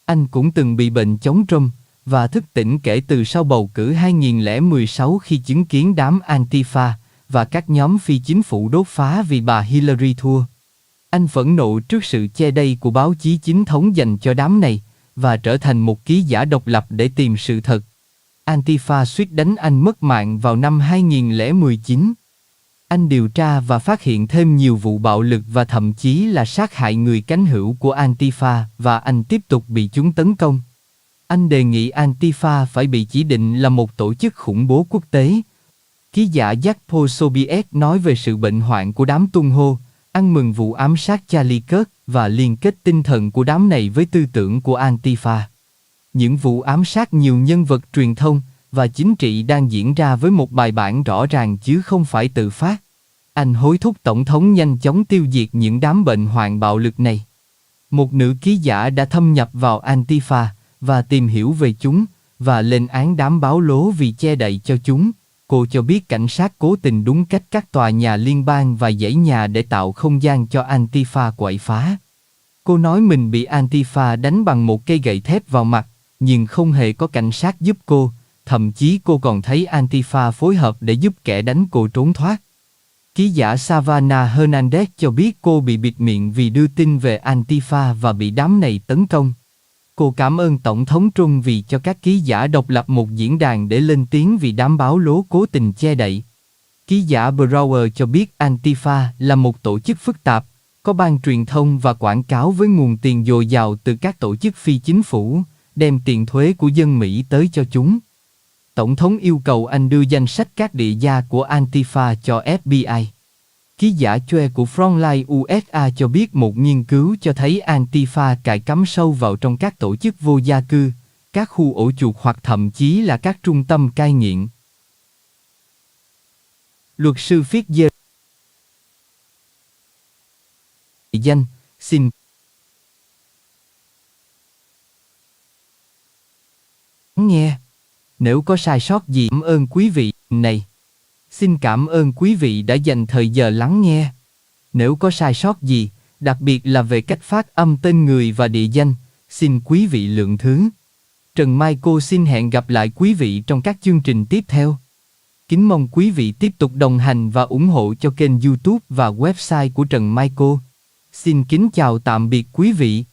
Speaker 1: Anh cũng từng bị bệnh chống Trump và thức tỉnh kể từ sau bầu cử 2016 khi chứng kiến đám Antifa và các nhóm phi chính phủ đốt phá vì bà Hillary thua. Anh phẫn nộ trước sự che đậy của báo chí chính thống dành cho đám này và trở thành một ký giả độc lập để tìm sự thật. Antifa suýt đánh anh mất mạng vào năm 2019. Anh điều tra và phát hiện thêm nhiều vụ bạo lực và thậm chí là sát hại người cánh hữu của Antifa và anh tiếp tục bị chúng tấn công. Anh đề nghị Antifa phải bị chỉ định là một tổ chức khủng bố quốc tế. Ký giả Jack Sobiech nói về sự bệnh hoạn của đám tung hô, ăn mừng vụ ám sát Charlie Kirk và liên kết tinh thần của đám này với tư tưởng của Antifa. Những vụ ám sát nhiều nhân vật truyền thông và chính trị đang diễn ra với một bài bản rõ ràng chứ không phải tự phát. Anh hối thúc Tổng thống nhanh chóng tiêu diệt những đám bệnh hoạn bạo lực này. Một nữ ký giả đã thâm nhập vào Antifa và tìm hiểu về chúng và lên án đám báo lố vì che đậy cho chúng. Cô cho biết cảnh sát cố tình đúng cách các tòa nhà liên bang và dãy nhà để tạo không gian cho Antifa quậy phá. Cô nói mình bị Antifa đánh bằng một cây gậy thép vào mặt, nhưng không hề có cảnh sát giúp cô, thậm chí cô còn thấy Antifa phối hợp để giúp kẻ đánh cô trốn thoát. Ký giả Savannah Hernandez cho biết cô bị bịt miệng vì đưa tin về Antifa và bị đám này tấn công. Cô cảm ơn Tổng thống Trump vì cho các ký giả độc lập một diễn đàn để lên tiếng vì đám báo lố cố tình che đậy. Ký giả Brower cho biết Antifa là một tổ chức phức tạp, có ban truyền thông và quảng cáo với nguồn tiền dồi dào từ các tổ chức phi chính phủ, đem tiền thuế của dân Mỹ tới cho chúng. Tổng thống yêu cầu anh đưa danh sách các địa gia của Antifa cho FBI. Ký giả Chue của Frontline USA cho biết một nghiên cứu cho thấy Antifa cài cắm sâu vào trong các tổ chức vô gia cư, các khu ổ chuột hoặc thậm chí là các trung tâm cai nghiện. Luật sư Fitzgerald danh, xin nghe. Nếu có sai sót gì, cảm ơn quý vị này. Xin cảm ơn quý vị đã dành thời giờ lắng nghe. Nếu có sai sót gì, đặc biệt là về cách phát âm tên người và địa danh, xin quý vị lượng thứ. Trần Michael xin hẹn gặp lại quý vị trong các chương trình tiếp theo. Kính mong quý vị tiếp tục đồng hành và ủng hộ cho kênh YouTube và website của Trần Michael. Xin kính chào tạm biệt quý vị.